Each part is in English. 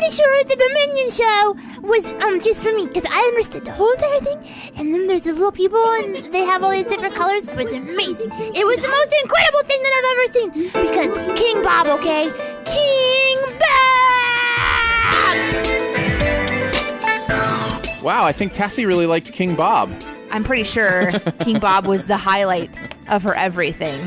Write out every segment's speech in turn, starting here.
pretty sure that the Minion show was just for me, because I understood the whole entire thing. And then there's the little people, and they have all these different colors. It was amazing. It was the most incredible thing that I've ever seen. Because King Bob, okay? King Bob! Wow, I think Tassie really liked King Bob. I'm pretty sure King Bob was the highlight of her everything.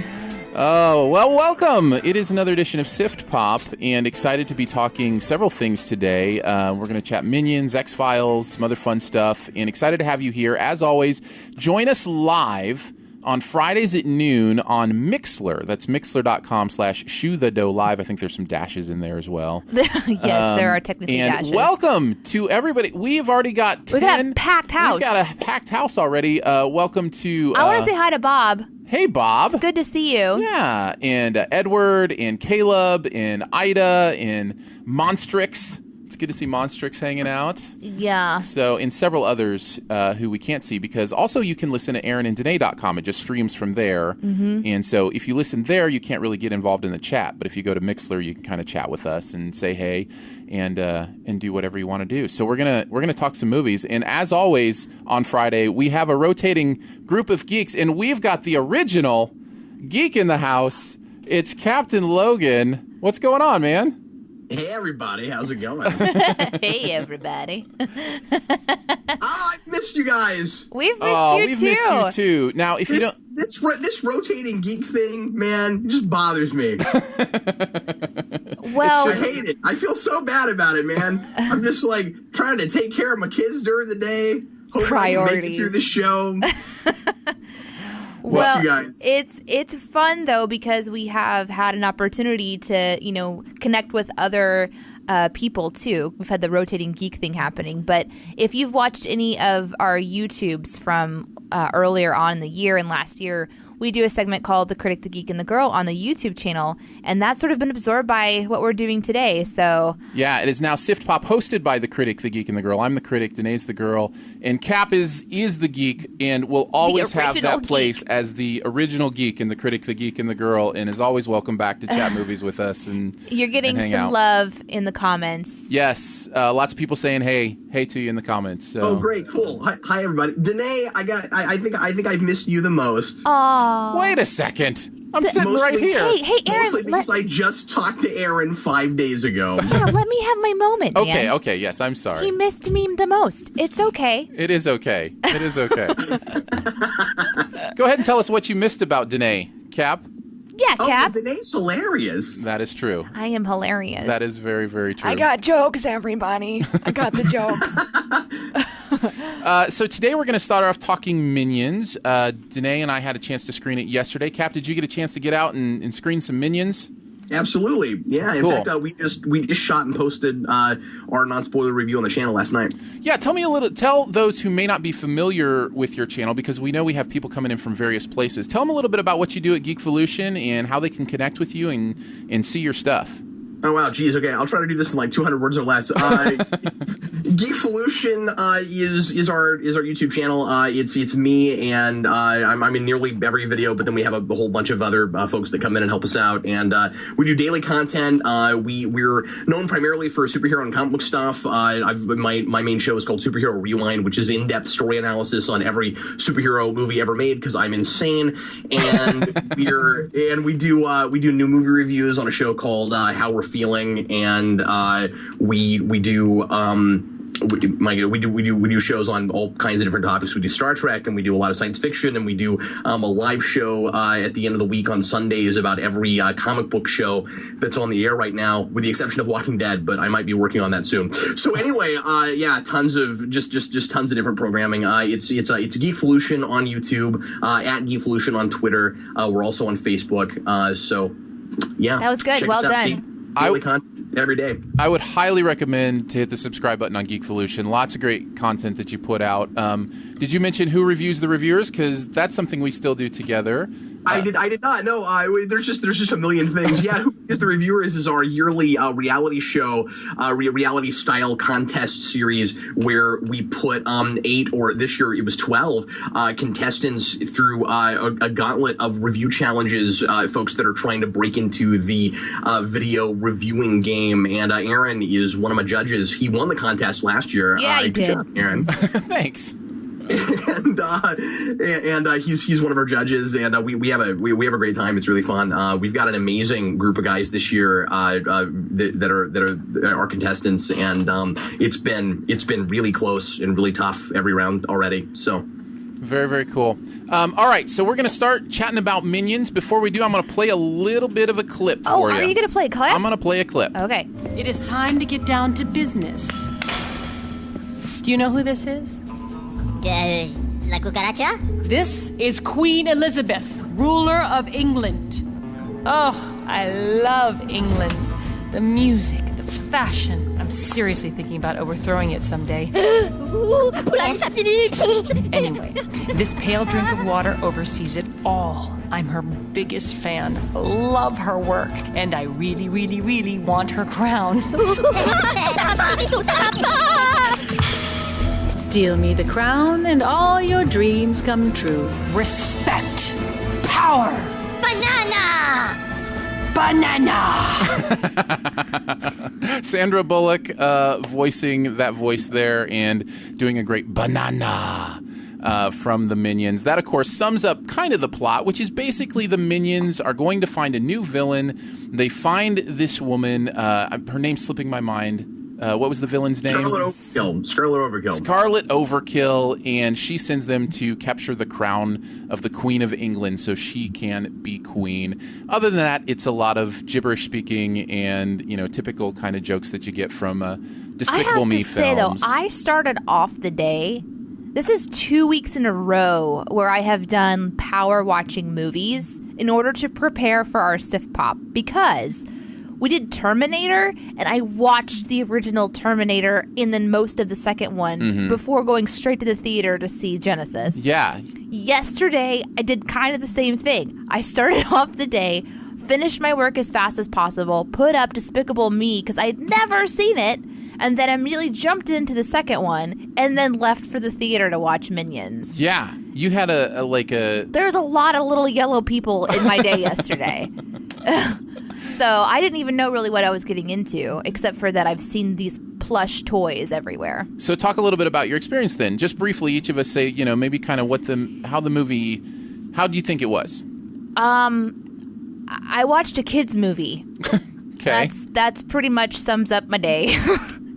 Oh, well, welcome. It is another edition of SiftPop, and excited to be talking several things today. We're going to chat Minions, X-Files, some other fun stuff, and excited to have you here. As always, join us live on Fridays at noon on Mixler. That's mixler.com/shoethedough live. I think there's some dashes in there as well. Yes, there are technically dashes. And welcome to everybody. We've already got 10. We've got a packed house. We've got a packed house already. Welcome to... I want to say hi to Bob. Hey, Bob. It's good to see you. Yeah, and Edward, and Caleb, and Ida, and Monstrix. It's good to see Monstrix hanging out. Yeah. So, and several others who we can't see, because also you can listen to AaronandDanae.com. It just streams from there. Mm-hmm. And so if you listen there, you can't really get involved in the chat. But if you go to Mixler, you can kind of chat with us and say hey and do whatever you want to do. So we're gonna talk some movies. And as always on Friday, we have a rotating group of geeks, and we've got the original geek in the house. It's Captain Logan. What's going on, man? Hey, everybody. How's it going? Hey, everybody. I've missed you guys. We've missed you too. Now, if you don't... This rotating geek thing, man, it just bothers me. Well... I hate it. I feel so bad about it, man. I'm just, like, trying to take care of my kids during the day. Hoping I can make it through the show. Well, you guys. It's fun, though, because we have had an opportunity to, connect with other people, too. We've had the rotating geek thing happening. But if you've watched any of our YouTubes from earlier on in the year and last year, we do a segment called The Critic, the Geek, and the Girl on the YouTube channel, and that's sort of been absorbed by what we're doing today. So yeah, it is now SiftPop, hosted by The Critic, the Geek, and the Girl. I'm the Critic, Danae's the Girl, and Cap is the Geek, and will always have that place as the original geek in The Critic, the Geek, and the Girl, and is always welcome back to chat movies with us. And you're getting some out. love in the comments. Yes, lots of people saying hey to you in the comments. So. Oh, great, cool. Hi, everybody. Danae, I think I've missed you the most. Aww. Wait a second. I'm sitting right here. Hey, Aaron. Mostly because I just talked to Aaron 5 days ago. Yeah, let me have my moment, man. Okay, yes, I'm sorry. He missed me the most. It's okay. It is okay. Go ahead and tell us what you missed about Danae, Cap. Yeah, Cap. Oh, Danae's hilarious. That is true. I am hilarious. That is very, very true. I got jokes, everybody. I got the jokes. So today we're going to start off talking Minions. Danae and I had a chance to screen it yesterday. Cap, did you get a chance to get out and screen some Minions? Absolutely. Yeah, in fact, we just shot and posted our non-spoiler review on the channel last night. Yeah, tell those who may not be familiar with your channel, because we know we have people coming in from various places. Tell them a little bit about what you do at Geekvolution and how they can connect with you and see your stuff. Oh, wow. Geez. Okay. I'll try to do this in like 200 words or less. Geekvolution is our YouTube channel. It's me, and I'm in nearly every video, but then we have a whole bunch of other folks that come in and help us out. And we do daily content. We're known primarily for superhero and comic book stuff. My main show is called Superhero Rewind, which is in-depth story analysis on every superhero movie ever made, because I'm insane. And we do new movie reviews on a show called How We're Feeling, and we do shows on all kinds of different topics. We do Star Trek, and we do a lot of science fiction, and we do a live show at the end of the week on Sundays about every comic book show that's on the air right now, with the exception of Walking Dead, but I might be working on that soon. So anyway, tons of just tons of different programming. It's Geekvolution on YouTube, at Geekvolution on Twitter. We're also on Facebook. So yeah, that was good. Well done. Daily content every day. I would highly recommend to hit the subscribe button on Geekvolution. Lots of great content that you put out. Did you mention who reviews the reviewers? Because that's something we still do together. I did not know. There's just a million things. Yeah, Who is the Reviewer is our yearly reality show, reality style contest series where we put 8, or this year it was 12 contestants through a gauntlet of review challenges. Folks that are trying to break into the video reviewing game, and Aaron is one of my judges. He won the contest last year. Yeah, he good did. job, Aaron. Thanks. and he's one of our judges, and we have a great time. It's really fun. We've got an amazing group of guys this year that are our contestants, and it's been really close and really tough every round already. So. Very, very cool. All right, so we're going to start chatting about Minions. Before we do, I'm going to play a little bit of a clip for you. Oh, are you going to play a clip? I'm going to play a clip. Okay. It is time to get down to business. Do you know who this is? La cucaracha? This is Queen Elizabeth, ruler of England. Oh, I love England. The music, the fashion. I'm seriously thinking about overthrowing it someday. Anyway, this pale drink of water oversees it all. I'm her biggest fan. Love her work. And I really, really, really want her crown. Steal me the crown and all your dreams come true. Respect. Power. Banana! Sandra Bullock voicing that voice there and doing a great banana from the Minions. That, of course, sums up kind of the plot, which is basically the Minions are going to find a new villain. They find this woman. Her name's slipping my mind. What was the villain's name? Scarlet Overkill. Scarlet Overkill, and she sends them to capture the crown of the Queen of England so she can be queen. Other than that, it's a lot of gibberish speaking and, typical kind of jokes that you get from Despicable Me films. I have to say, though, I started off the day. This is 2 weeks in a row where I have done power watching movies in order to prepare for our SiftPop, because we did Terminator, and I watched the original Terminator and then most of the second one before going straight to the theater to see Genesis. Yeah. Yesterday, I did kind of the same thing. I started off the day, finished my work as fast as possible, put up Despicable Me because I'd never seen it, and then immediately jumped into the second one, and then left for the theater to watch Minions. Yeah. You had There's a lot of little yellow people in my day yesterday. So I didn't even know really what I was getting into, except for that I've seen these plush toys everywhere. So talk a little bit about your experience then. Just briefly, each of us say, maybe kind of how do you think it was? I watched a kid's movie. Okay. That's pretty much sums up my day.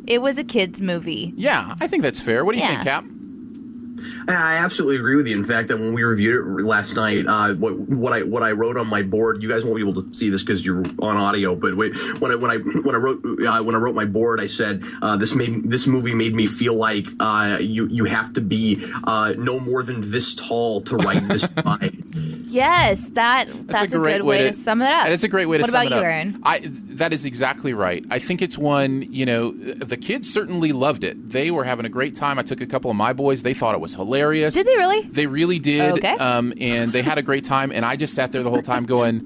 It was a kid's movie. Yeah, I think that's fair. What do you think, Cap? I absolutely agree with you. In fact, that when we reviewed it last night, what I wrote on my board, you guys won't be able to see this because you're on audio. But when I wrote my board, I said this movie made me feel like you have to be no more than this tall to ride this ride. Yes, that's a good way to sum it up. That is a great way to sum it up. What about you, Aaron? That is exactly right. I think it's one, the kids certainly loved it. They were having a great time. I took a couple of my boys. They thought it was hilarious. Did they really? They really did. Okay. And they had a great time. And I just sat there the whole time going,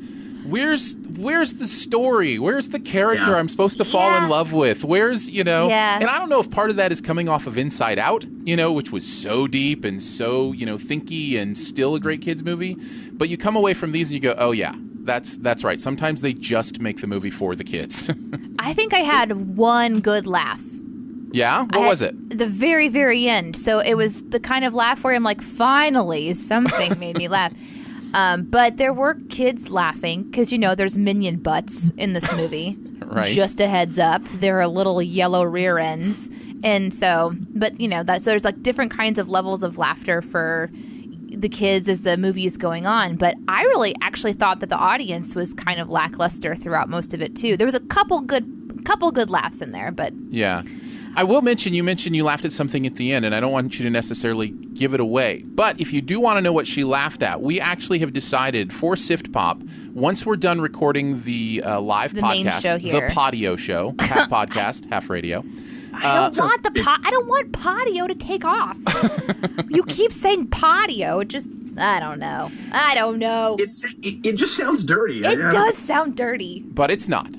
where's the story? Where's the character I'm supposed to fall in love with? Where's, Yeah. And I don't know if part of that is coming off of Inside Out, which was so deep and so, thinky and still a great kids movie. But you come away from these and you go, oh, yeah, that's right. Sometimes they just make the movie for the kids. I think I had one good laugh. Yeah? What was it? The very, very end. So it was the kind of laugh where I'm like, finally, something made me laugh. But there were kids laughing because, there's minion butts in this movie. Right. Just a heads up. There are little yellow rear ends. And so, but, so there's like different kinds of levels of laughter for the kids as the movie is going on. But I really actually thought that the audience was kind of lackluster throughout most of it, too. There was a couple good laughs in there, but... Yeah. I will mention, you laughed at something at the end, and I don't want you to necessarily give it away. But if you do want to know what she laughed at, we actually have decided for SiftPop, once we're done recording the live podcast, main show here. the Patio Show, half podcast, half radio. I don't want Patio to take off. You keep saying Patio. It just I don't know. It just sounds dirty. It does sound dirty. But it's not.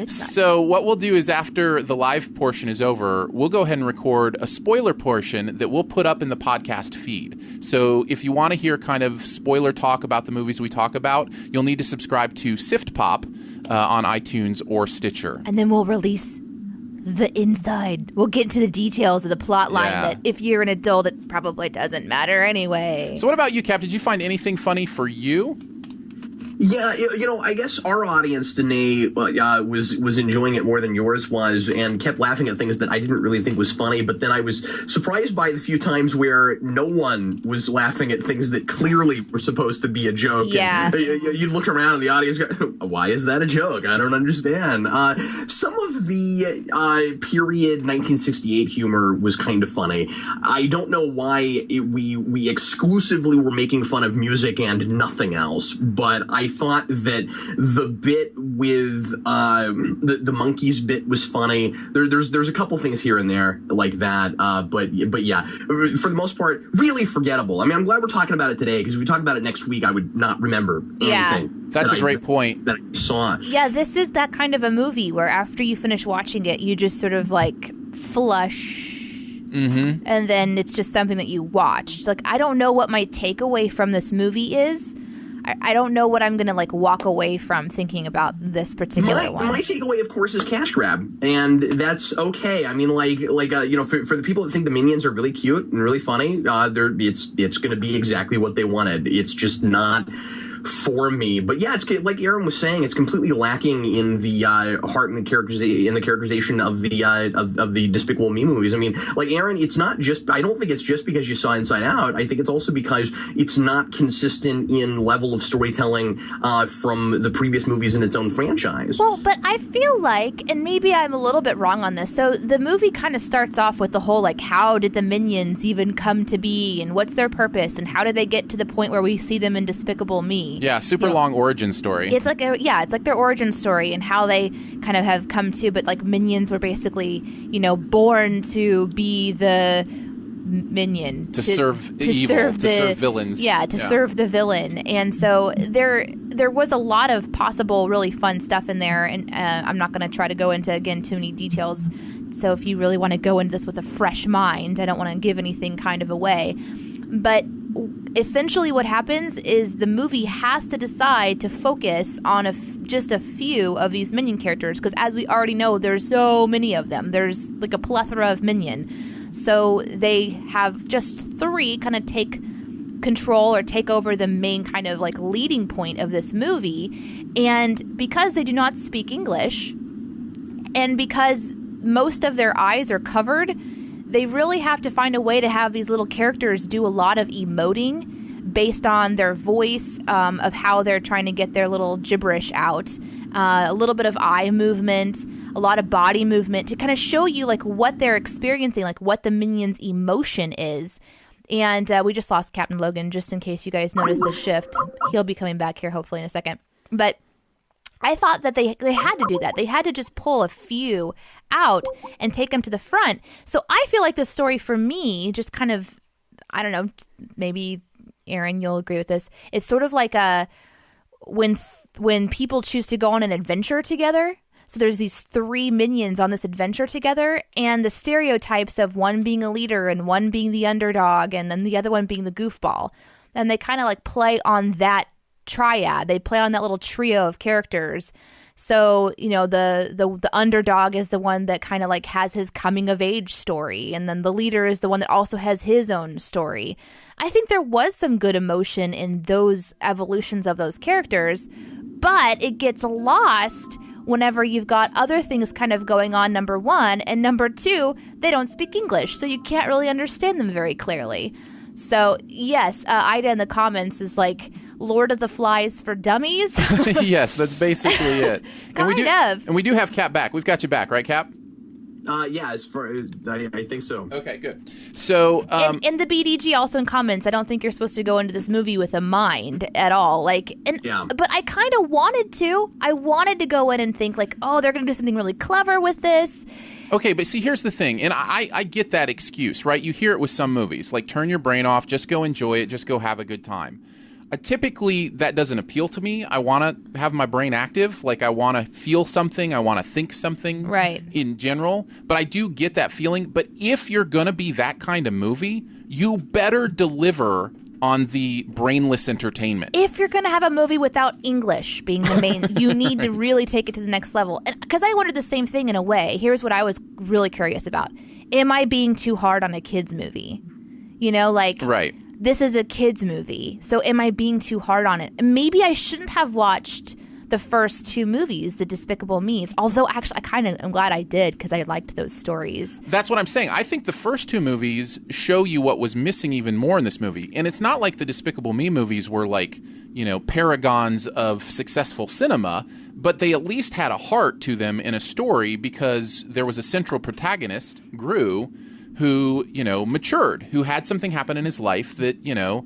So what we'll do is after the live portion is over, we'll go ahead and record a spoiler portion that we'll put up in the podcast feed. So if you want to hear kind of spoiler talk about the movies we talk about, you'll need to subscribe to SiftPop on iTunes or Stitcher. And then we'll release the inside. We'll get into the details of the plot line that if you're an adult, it probably doesn't matter anyway. So what about you, Cap? Did you find anything funny for you? Yeah, I guess our audience, Danae, was enjoying it more than yours was and kept laughing at things that I didn't really think was funny. But then I was surprised by the few times where no one was laughing at things that clearly were supposed to be a joke. Yeah. And you look around and the audience go, why is that a joke? I don't understand. Some of the period 1968 humor was kind of funny. I don't know why we exclusively were making fun of music and nothing else, but I thought that the bit with the monkeys bit was funny. There's a couple things here and there like that, but yeah, for the most part, really forgettable. I mean, I'm glad we're talking about it today because if we talk about it next week, I would not remember anything. That's a great point. That I saw. Yeah, this is that kind of a movie where after you finish watching it, you just sort of like flush. Mm-hmm. And then it's just something that you watch. It's like, I don't know what my takeaway from this movie is. I don't know what I'm going to like walk away from thinking about this particular one. My takeaway, of course, is cash grab, and that's okay. I mean, for the people that think the Minions are really cute and really funny, it's going to be exactly what they wanted. It's just not for me. But yeah, it's like Aaron was saying, it's completely lacking in the heart and the characterization of the Despicable Me movies. I mean, like Aaron, it's not just. I don't think it's just because you saw Inside Out. I think it's also because it's not consistent in level of storytelling from the previous movies in its own franchise. Well, but I feel like, and maybe I'm a little bit wrong on this. So the movie kind of starts off with the whole like, how did the Minions even come to be, and what's their purpose, and how did they get to the point where we see them in Despicable Me? Yeah, super long origin story. It's like their origin story and how they kind of have come to, but like Minions were basically, born to be the minion to serve evil, to serve villains. Yeah, serve the villain. And so there was a lot of possible really fun stuff in there, and I'm not going to try to go into again too many details. So if you really want to go into this with a fresh mind, I don't want to give anything kind of away, but essentially what happens is the movie has to decide to focus on just a few of these Minion characters, because as we already know, there's so many of them. There's like a plethora of Minion. So they have just 3 kind of take control or take over the main kind of like leading point of this movie. And because they do not speak English, and because most of their eyes are covered, they really have to find a way to have these little characters do a lot of emoting based on their voice, of how they're trying to get their little gibberish out. A little bit of eye movement, a lot of body movement to kind of show you like what they're experiencing, like what the Minions' emotion is. And we just lost Captain Logan, just in case you guys noticed the shift. He'll be coming back here hopefully in a second. But I thought that they had to do that. They had to just pull a few out and take them to the front. So I feel like this story for me just kind of, I don't know, maybe Aaron, you'll agree with this. It's sort of like when people choose to go on an adventure together. So there's these 3 Minions on this adventure together, and the stereotypes of one being a leader and one being the underdog and then the other one being the goofball. And they kind of like play on that triad. They play on that little trio of characters. So, the underdog is the one that kind of like has his coming of age story, and then the leader is the one that also has his own story. I think there was some good emotion in those evolutions of those characters, but it gets lost whenever you've got other things kind of going on, number one, and number two, they don't speak English, so you can't really understand them very clearly. So, yes, Ida in the comments is like, Lord of the Flies for dummies. Yes, that's basically it. And we do Yeah, as far as I think so. Okay, good. So, and the BDG also in comments, I don't think you're supposed to go into this movie with a mind at all. Like, but I kind of wanted to. I wanted to go in and think like, oh, they're going to do something really clever with this. Okay, but see, here's the thing, and I get that excuse, right? You hear it with some movies, like turn your brain off, just go enjoy it, just go have a good time. Typically, that doesn't appeal to me. I want to have my brain active. Like, I want to feel something. I want to think something right. in general. But I do get that feeling. But if you're going to be that kind of movie, you better deliver on the brainless entertainment. If you're going to have a movie without English being the main, you need to really take it to the next level. Because I wondered the same thing in a way. Here's what I was really curious about. Am I being too hard on a kid's movie? You know, like... Right. This is a kid's movie, so am I being too hard on it? Maybe I shouldn't have watched the first two movies, The Despicable Me's, although actually I kind of am glad I did because I liked those stories. That's what I'm saying. I think the first two movies show you what was missing even more in this movie. And it's not like the Despicable Me movies were like, you know, paragons of successful cinema, but they at least had a heart to them in a story because there was a central protagonist, Gru, who, you know, matured, who had something happen in his life that, you know,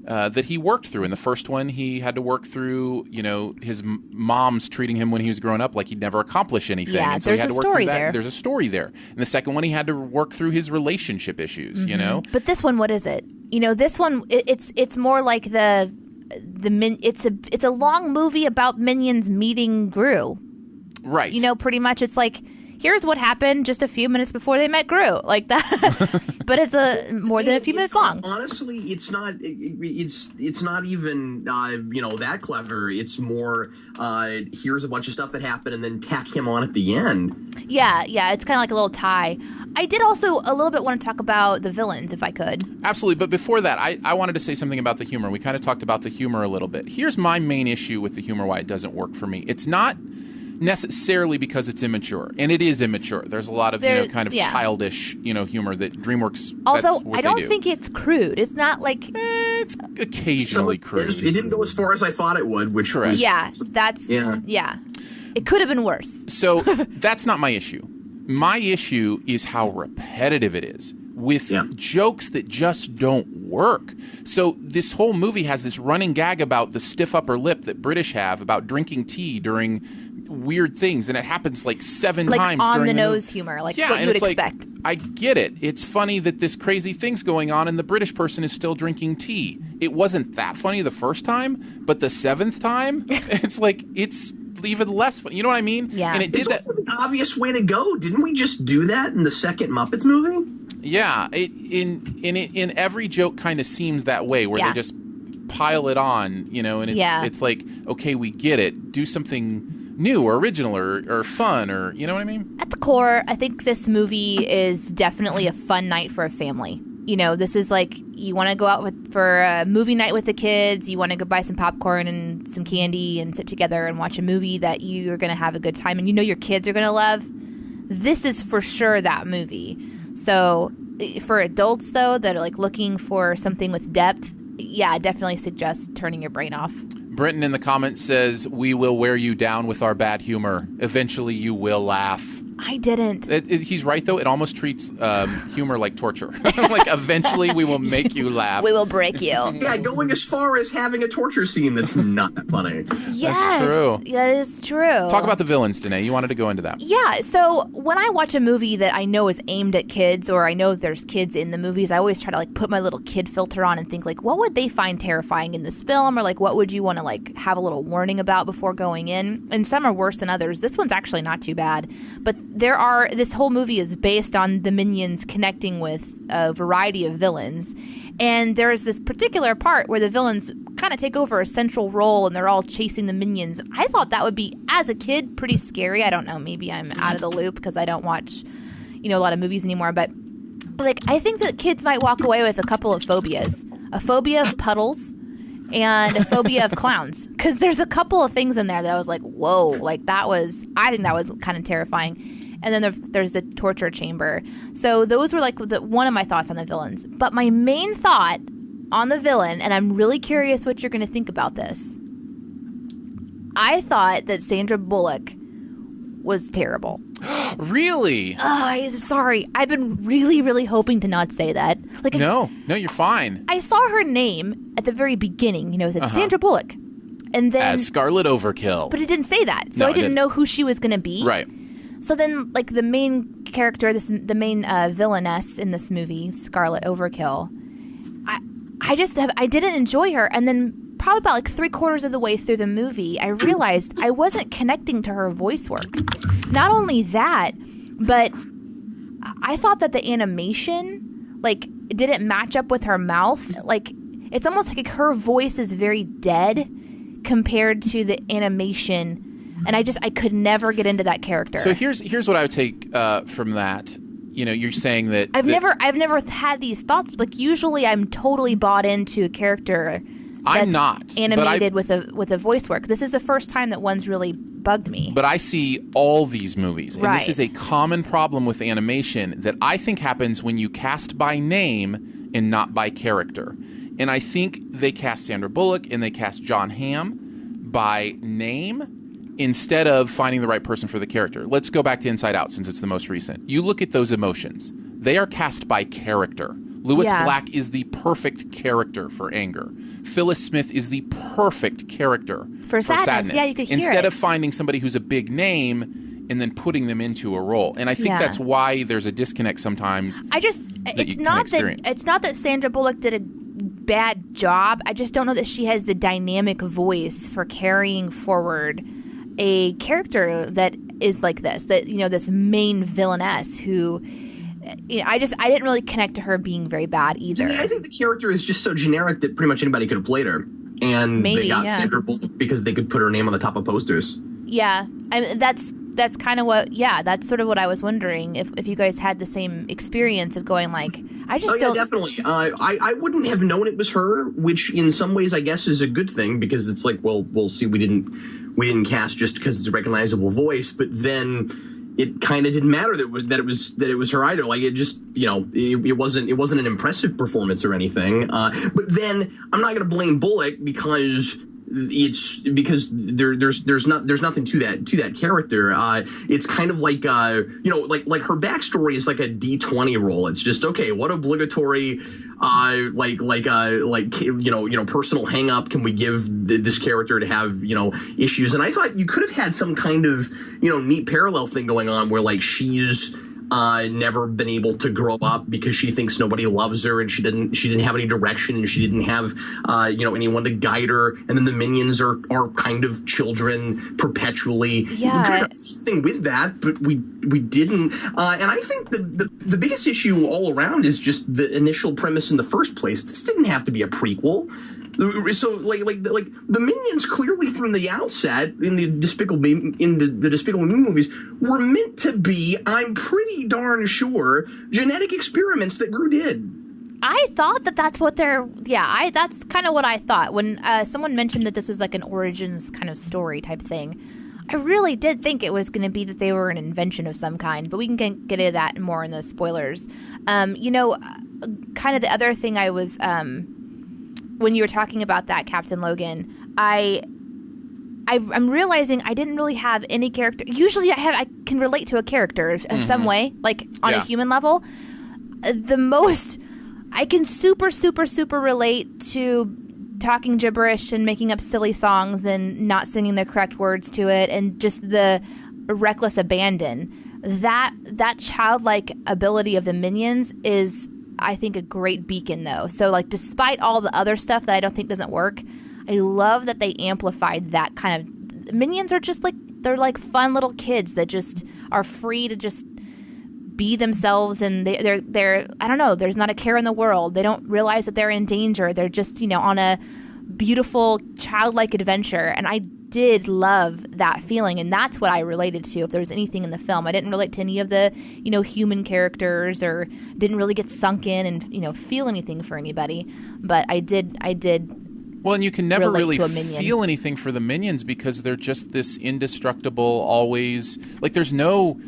that he worked through. In the first one, he had to work through, you know, his mom's treating him when he was growing up like he'd never accomplish anything. Yeah, and so there's he had a to work story through that. there. There's a story there. In the second one, he had to work through his relationship issues, you know? But this one, what is it? You know, this one, it's more like it's a long movie about minions meeting Gru. Right. You know, pretty much it's like, here's what happened just a few minutes before they met Gru, like that. But it's more than a few minutes long. Honestly, it's not. It's not even you know, that clever. It's more here's a bunch of stuff that happened and then tack him on at the end. Yeah. It's kind of like a little tie. I did also a little bit want to talk about the villains, if I could. Absolutely, but before that, I wanted to say something about the humor. We kind of talked about the humor a little bit. Here's my main issue with the humor, why it doesn't work for me. It's not necessarily because it's immature, and it is immature. There's a lot of kind of childish, humor that DreamWorks. Although I don't think it's crude. It's not like it's occasionally crude. It didn't go as far as I thought it would, which was It could have been worse. So that's not my issue. My issue is how repetitive it is with jokes that just don't work. So this whole movie has this running gag about the stiff upper lip that British have about drinking tea during weird things, and it happens like 7 times on during the nose humor, like what you would expect. I get it. It's funny that this crazy thing's going on and the British person is still drinking tea. It wasn't that funny the first time, but the 7th time, it's like it's even less funny. You know what I mean? Yeah. And it's also the obvious way to go. Didn't we just do that in the second Muppets movie? Yeah. In every joke kind of seems that way, where they just pile it on, and it's like, okay, we get it. Do something new or original or fun, or you know what I mean? At the core, I think this movie is definitely a fun night for a family. This is like, you want to go out for a movie night with the kids, you want to go buy some popcorn and some candy and sit together and watch a movie that you're going to have a good time and your kids are going to love. This is for sure that movie. So for adults, though, that are like looking for something with depth, I definitely suggest turning your brain off. Brenton in the comments says, "We will wear you down with our bad humor. Eventually you will laugh." I didn't. He's right, though. It almost treats humor like torture. Like, eventually we will make you laugh. We will break you. Yeah, going as far as having a torture scene that's not that funny. Yes, that's true. That is true. Talk about the villains, Danae. You wanted to go into that. Yeah, so when I watch a movie that I know is aimed at kids, or I know there's kids in the movies, I always try to put my little kid filter on and think what would they find terrifying in this film, or what would you want to have a little warning about before going in? And some are worse than others. This one's actually not too bad, but this whole movie is based on the minions connecting with a variety of villains. And there's this particular part where the villains kind of take over a central role and they're all chasing the minions. I thought that would be, as a kid, pretty scary. I don't know. Maybe I'm out of the loop because I don't watch, a lot of movies anymore. But I think that kids might walk away with a couple of phobias. A phobia of puddles and a phobia of clowns. Because there's a couple of things in there that I was like, whoa, I think that was kind of terrifying. And then there's the torture chamber. So those were one of my thoughts on the villains. But my main thought on the villain, and I'm really curious what you're going to think about this, I thought that Sandra Bullock was terrible. Really? Sorry. I've been really, really hoping to not say that. Like, No, you're fine. I saw her name at the very beginning. You know, it said Sandra Bullock. And then... As Scarlet Overkill. But it didn't say that. So No, I it didn't didn't. know who she was going to be. Right. So then, like, the main character, the main villainess in this movie, Scarlet Overkill, I didn't enjoy her. And then probably about like 3/4 of the way through the movie, I realized I wasn't connecting to her voice work. Not only that, but I thought that the animation, like, didn't match up with her mouth. Like, it's almost like her voice is very dead compared to the animation. And I could never get into that character. So here's what I would take from that. You know, you're saying that I've never had these thoughts. Like, usually I'm totally bought into a character that's I'm not animated with a voice work. This is the first time that one's really bugged me. But I see all these movies, and this is a common problem with animation that I think happens when you cast by name and not by character. And I think they cast Sandra Bullock and they cast John Hamm by name instead of finding the right person for the character. Let's go back to Inside Out since it's the most recent. You look at those emotions. They are cast by character. Lewis Black is the perfect character for anger. Phyllis Smith is the perfect character for sadness. Yeah, you could hear Instead it. of finding somebody who's a big name and then putting them into a role. And I think that's why there's a disconnect sometimes. It's not that Sandra Bullock did a bad job. I just don't know that she has the dynamic voice for carrying forward a character that is like this, this main villainess who, I didn't really connect to her being very bad either. I think the character is just so generic that pretty much anybody could have played her. And they got Sandra Bullock because they could put her name on the top of posters. Yeah, that's kind of what. Yeah, that's sort of what I was wondering if you guys had the same experience of going like, I just don't. Definitely. I wouldn't have known it was her, which in some ways I guess is a good thing because it's like, well, we'll see. We didn't cast just because it's a recognizable voice, but then it kind of didn't matter that it was her either. Like, it just, it wasn't an impressive performance or anything. But then I'm not going to blame Bullock because there's nothing to that character. It's kind of like like her backstory is like a D20 role. It's just, okay, what obligatory personal hang up can we give this character to have issues? And I thought you could have had some kind of neat parallel thing going on where like she's never been able to grow up because she thinks nobody loves her and she didn't have any direction and she didn't have anyone to guide her, and then the minions are kind of children perpetually. Yeah, we could have done something with that, but we didn't. And I think the biggest issue all around is just the initial premise in the first place. This didn't have to be a prequel. So like the minions clearly from the outset in the Despicable Me movies were meant to be, I'm pretty darn sure, genetic experiments that Gru did. I thought that's what that's kind of what I thought when someone mentioned that this was like an origins kind of story type thing. I really did think it was going to be that they were an invention of some kind, but we can get into that more in the spoilers. Kind of the other thing I was. When you were talking about that, Captain Logan, I'm realizing I didn't really have any character. Usually I can relate to a character in some way, like on a human level. The most I can super, super, super relate to talking gibberish and making up silly songs and not singing the correct words to it and just the reckless abandon. That childlike ability of the minions is, I think, a great beacon, though. So, like, despite all the other stuff that I don't think doesn't work, I love that they amplified that kind of. Minions are just like, they're like fun little kids that just are free to just be themselves, and they're I don't know, there's not a care in the world. They don't realize that they're in danger. They're just, on a beautiful childlike adventure, and I did love that feeling, and that's what I related to. If there was anything in the film, I didn't relate to any of the human characters, or didn't really get sunk in and feel anything for anybody, but I did. Well, and you can never really feel anything for the minions because they're just this indestructible, always like there's no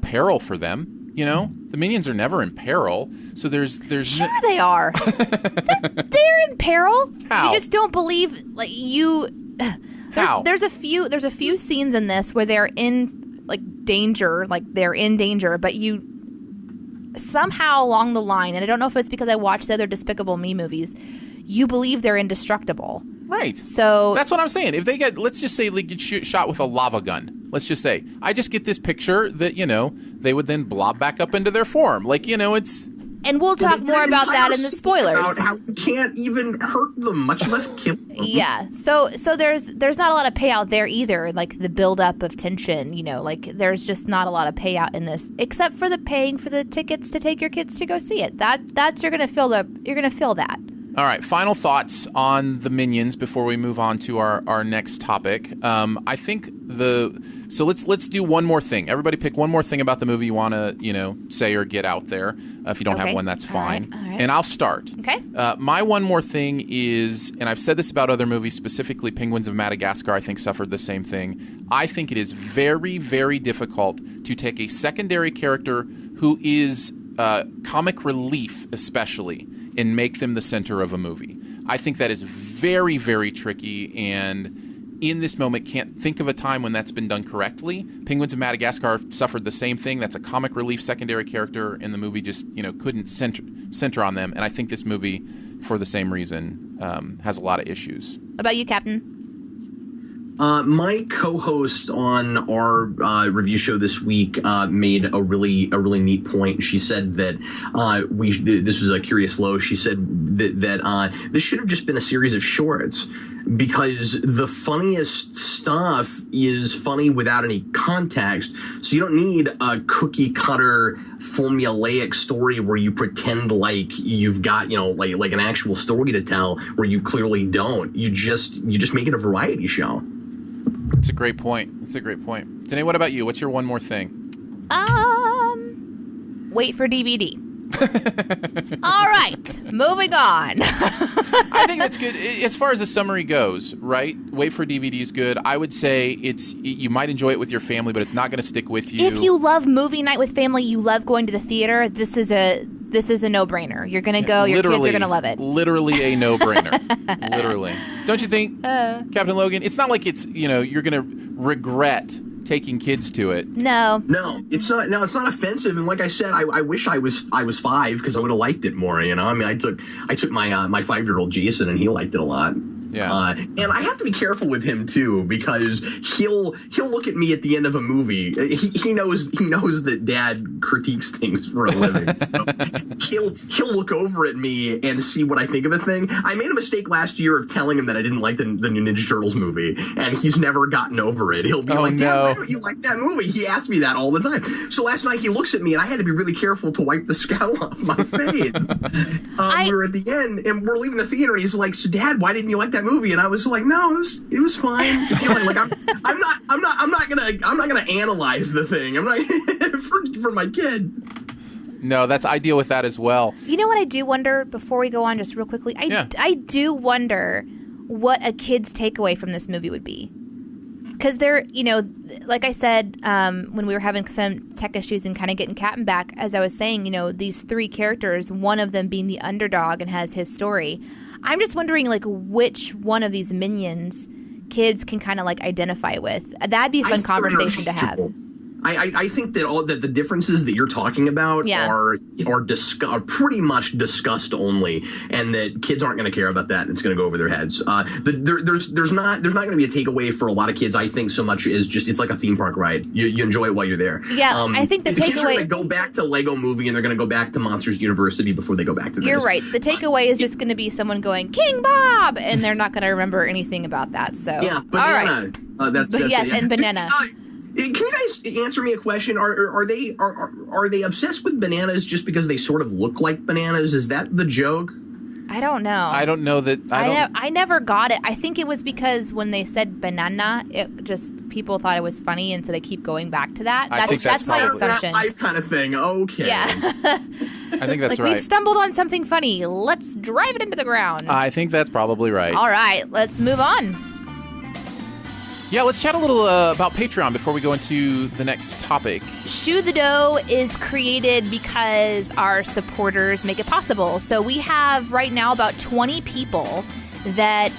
peril for them. The minions are never in peril. So there's sure they are. they're in peril. How? You just don't believe, like, you. How? There's a few scenes in this where they're in like danger, like they're in danger, but you somehow along the line, and I don't know if it's because I watched the other Despicable Me movies, you believe they're indestructible. Right. So that's what I'm saying. If they let's just say they get shot with a lava gun. Let's just say I just get this picture that they would then blob back up into their form. Like it's. And we'll talk more about that in the spoilers. About how you can't even hurt them, much less kill them. Yeah. So there's not a lot of payout there either. Like the buildup of tension, like there's just not a lot of payout in this, except for the paying for the tickets to take your kids to go see it. That's you're gonna feel that. All right, final thoughts on the Minions before we move on to our next topic. I think so let's do one more thing. Everybody pick one more thing about the movie you want to, say or get out there. If you don't have one, that's fine. All right. And I'll start. Okay. My one more thing is, and I've said this about other movies, specifically Penguins of Madagascar, I think suffered the same thing. I think it is very, very difficult to take a secondary character who is comic relief, especially, and make them the center of a movie. I think that is very, very tricky, and in this moment can't think of a time when that's been done correctly. Penguins of Madagascar suffered the same thing. That's a comic relief secondary character, and the movie just couldn't center on them. And I think this movie, for the same reason, has a lot of issues. What about you, Captain? My co-host on our review show this week made a really neat point. She said that this was a Curious Low. She said that this should have just been a series of shorts, because the funniest stuff is funny without any context. So you don't need a cookie cutter formulaic story where you pretend like you've got like an actual story to tell where you clearly don't. You just make it a variety show. It's a great point. Danae, what about you? What's your one more thing? Wait for DVD. All right, moving on. I think that's good. As far as the summary goes, right? Wait for DVD is good. I would say you might enjoy it with your family, but it's not going to stick with you. If you love movie night with family, you love going to the theater, this is a no-brainer. You're going to go. Your kids are going to love it. Literally a no-brainer. Literally. Don't you think, Captain Logan? It's not like it's, you're going to regret taking kids to it. No, it's not. No, it's not offensive. And like I said, I wish I was 5 because I would have liked it more. I mean, I took my 5-year-old Jason, and he liked it a lot. Yeah. And I have to be careful with him too, because he'll look at me at the end of a movie. He knows that Dad critiques things for a living. So he'll look over at me and see what I think of a thing. I made a mistake last year of telling him that I didn't like the new Ninja Turtles movie, and he's never gotten over it. He'll be like, Dad, why don't you like that movie? He asks me that all the time. So last night he looks at me, and I had to be really careful to wipe the scowl off my face. We were at the end, and we're leaving the theater, and he's like, "So Dad, why didn't you like that movie?" And I was like, "No, it was fine." Like I'm not gonna analyze the thing. I'm not for my kid. No, I deal with that as well. You know what I do wonder, before we go on, just real quickly? I do wonder what a kid's takeaway from this movie would be. Because they're, like I said, when we were having some tech issues and kind of getting Captain back, as I was saying, these 3 characters, one of them being the underdog and has his story. I'm just wondering, like, which one of these minions kids can kind of, like, identify with. That'd be a fun conversation to have. I think that the differences that you're talking about are pretty much discussed only, and that kids aren't going to care about that, and it's going to go over their heads. There's not going to be a takeaway for a lot of kids, I think, so much as just it's like a theme park ride. You enjoy it while you're there. Yeah, I think the kids are takeaway. going to go back to Lego Movie, and they're going to go back to Monsters University before they go back to this. You're right. The takeaway is just going to be someone going King Bob, and they're not going to remember anything about that. So yeah, banana. All right. And banana. Can you guys answer me a question? Are they obsessed with bananas just because they sort of look like bananas? Is that the joke? I don't know. I don't know that. I never got it. I think it was because when they said banana, it just people thought it was funny, and so they keep going back to that. That's my assumption. Life kind of thing. Okay. Yeah. I think that's right. We've stumbled on something funny. Let's drive it into the ground. I think that's probably right. All right, let's move on. Yeah, let's chat a little about Patreon before we go into the next topic. Shoe the Dough is created because our supporters make it possible. So we have right now about 20 people that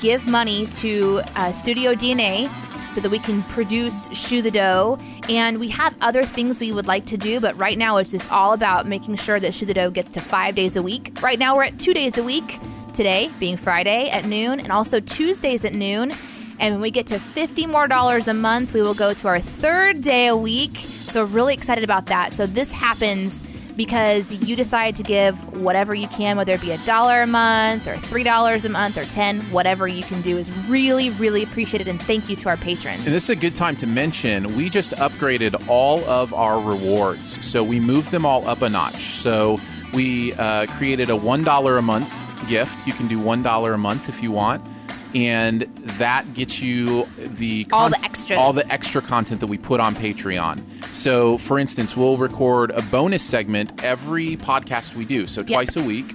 give money to Studio DNA so that we can produce Shoe the Dough. And we have other things we would like to do, but right now it's just all about making sure that Shoot the Dough gets to 5 days a week. Right now we're at 2 days a week, today being Friday at noon, and also Tuesdays at noon. And when we get to $50 more a month, we will go to our 3rd day a week. So we're really excited about that. So this happens because you decide to give whatever you can, whether it be $1 a month or $3 a month or $10, whatever you can do is really, really appreciated. And thank you to our patrons. And this is a good time to mention, we just upgraded all of our rewards. So we moved them all up a notch. So we created a $1 a month gift. You can do $1 a month if you want. And that gets you all the extras. All the extra content that we put on Patreon. So, for instance, we'll record a bonus segment every podcast we do. So twice a week,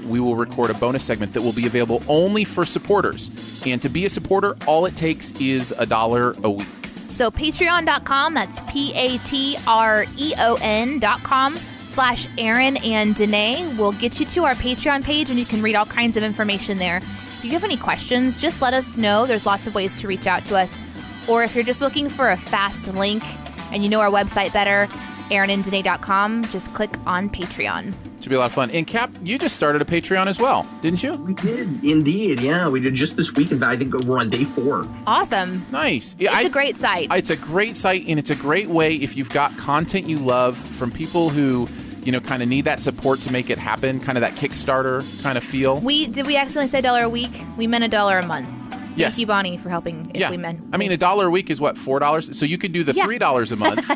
we will record a bonus segment that will be available only for supporters. And to be a supporter, all it takes is $1 a week. So patreon.com, that's patreon.com/Aaron and Danae will get you to our Patreon page, and you can read all kinds of information there. If you have any questions, just let us know. There's lots of ways to reach out to us. Or if you're just looking for a fast link and you know our website better, aaronanddanae.com, just click on Patreon. Should be a lot of fun. And Cap, you just started a Patreon as well, didn't you? We did, indeed. Yeah, we did just this week. In fact, I think we're on day 4. Awesome. Nice. It's a great site. It's a great site, and it's a great way if you've got content you love from people who, kind of need that support to make it happen, kind of that Kickstarter kind of feel. Did we accidentally say $1 a week? We meant $1 a month. Yes. Thank you, Bonnie, for helping if we meant. I mean, $1 a week is what, $4? So you could do the $3 a month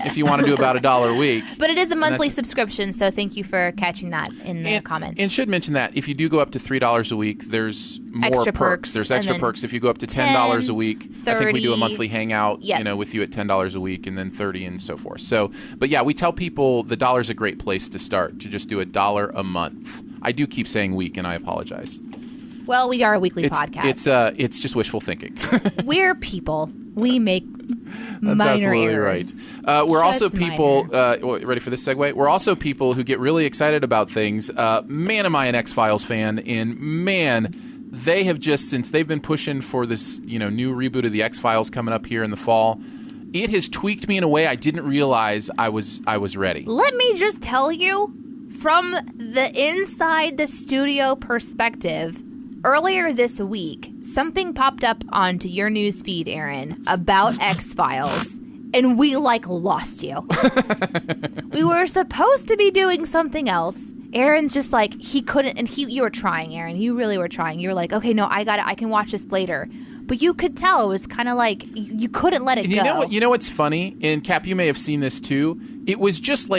if you want to do about $1 a week. But it is a monthly subscription, so thank you for catching that in the comments. And should mention that if you do go up to $3 a week, there's more extra perks. There's extra perks. If you go up to $10 a week, 30, I think we do a monthly hangout, with you at $10 a week, and then $30 and so forth. So, but yeah, we tell people the $1 is a great place to start, to just do $1 a month. I do keep saying week, and I apologize. Well, we are a weekly podcast. It's just wishful thinking. We're people. We make That's minor absolutely errors. Right. We're Just also people. minor. Ready for this segue? We're also people who get really excited about things. Man, am I an X-Files fan? And man, they have just, since they've been pushing for this, new reboot of the X-Files coming up here in the fall, it has tweaked me in a way I didn't realize I was ready. Let me just tell you, from the inside the studio perspective. Earlier this week, something popped up onto your news feed, Aaron, about X-Files, and we, lost you. We were supposed to be doing something else. Aaron's just he couldn't, and you were trying, Aaron. You really were trying. You were like, okay, no, I got it. I can watch this later. But you could tell it was kind of you couldn't let it go. You know what's funny? And Cap, you may have seen this too. It was just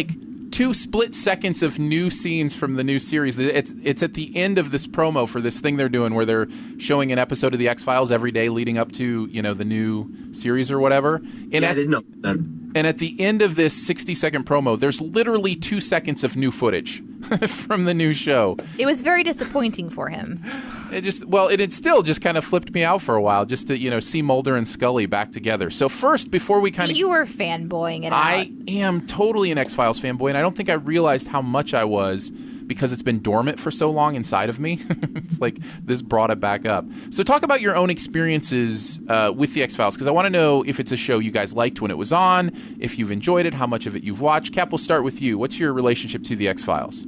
2 split seconds of new scenes from the new series. It's at the end of this promo for this thing they're doing where they're showing an episode of the X-Files every day leading up to, the new series or whatever. And I didn't know that. And at the end of this 60-second promo, there's literally 2 seconds of new footage from the new show. It was very disappointing for him. It still just kind of flipped me out for a while, just to, see Mulder and Scully back together. So first, before we kind of... You were fanboying it out. I am totally an X-Files fanboy, and I don't think I realized how much I was because it's been dormant for so long inside of me. It's this brought it back up. So talk about your own experiences with the X-Files, because I want to know if it's a show you guys liked when it was on, if you've enjoyed it, how much of it you've watched. Cap, we'll start with you. What's your relationship to the X-Files?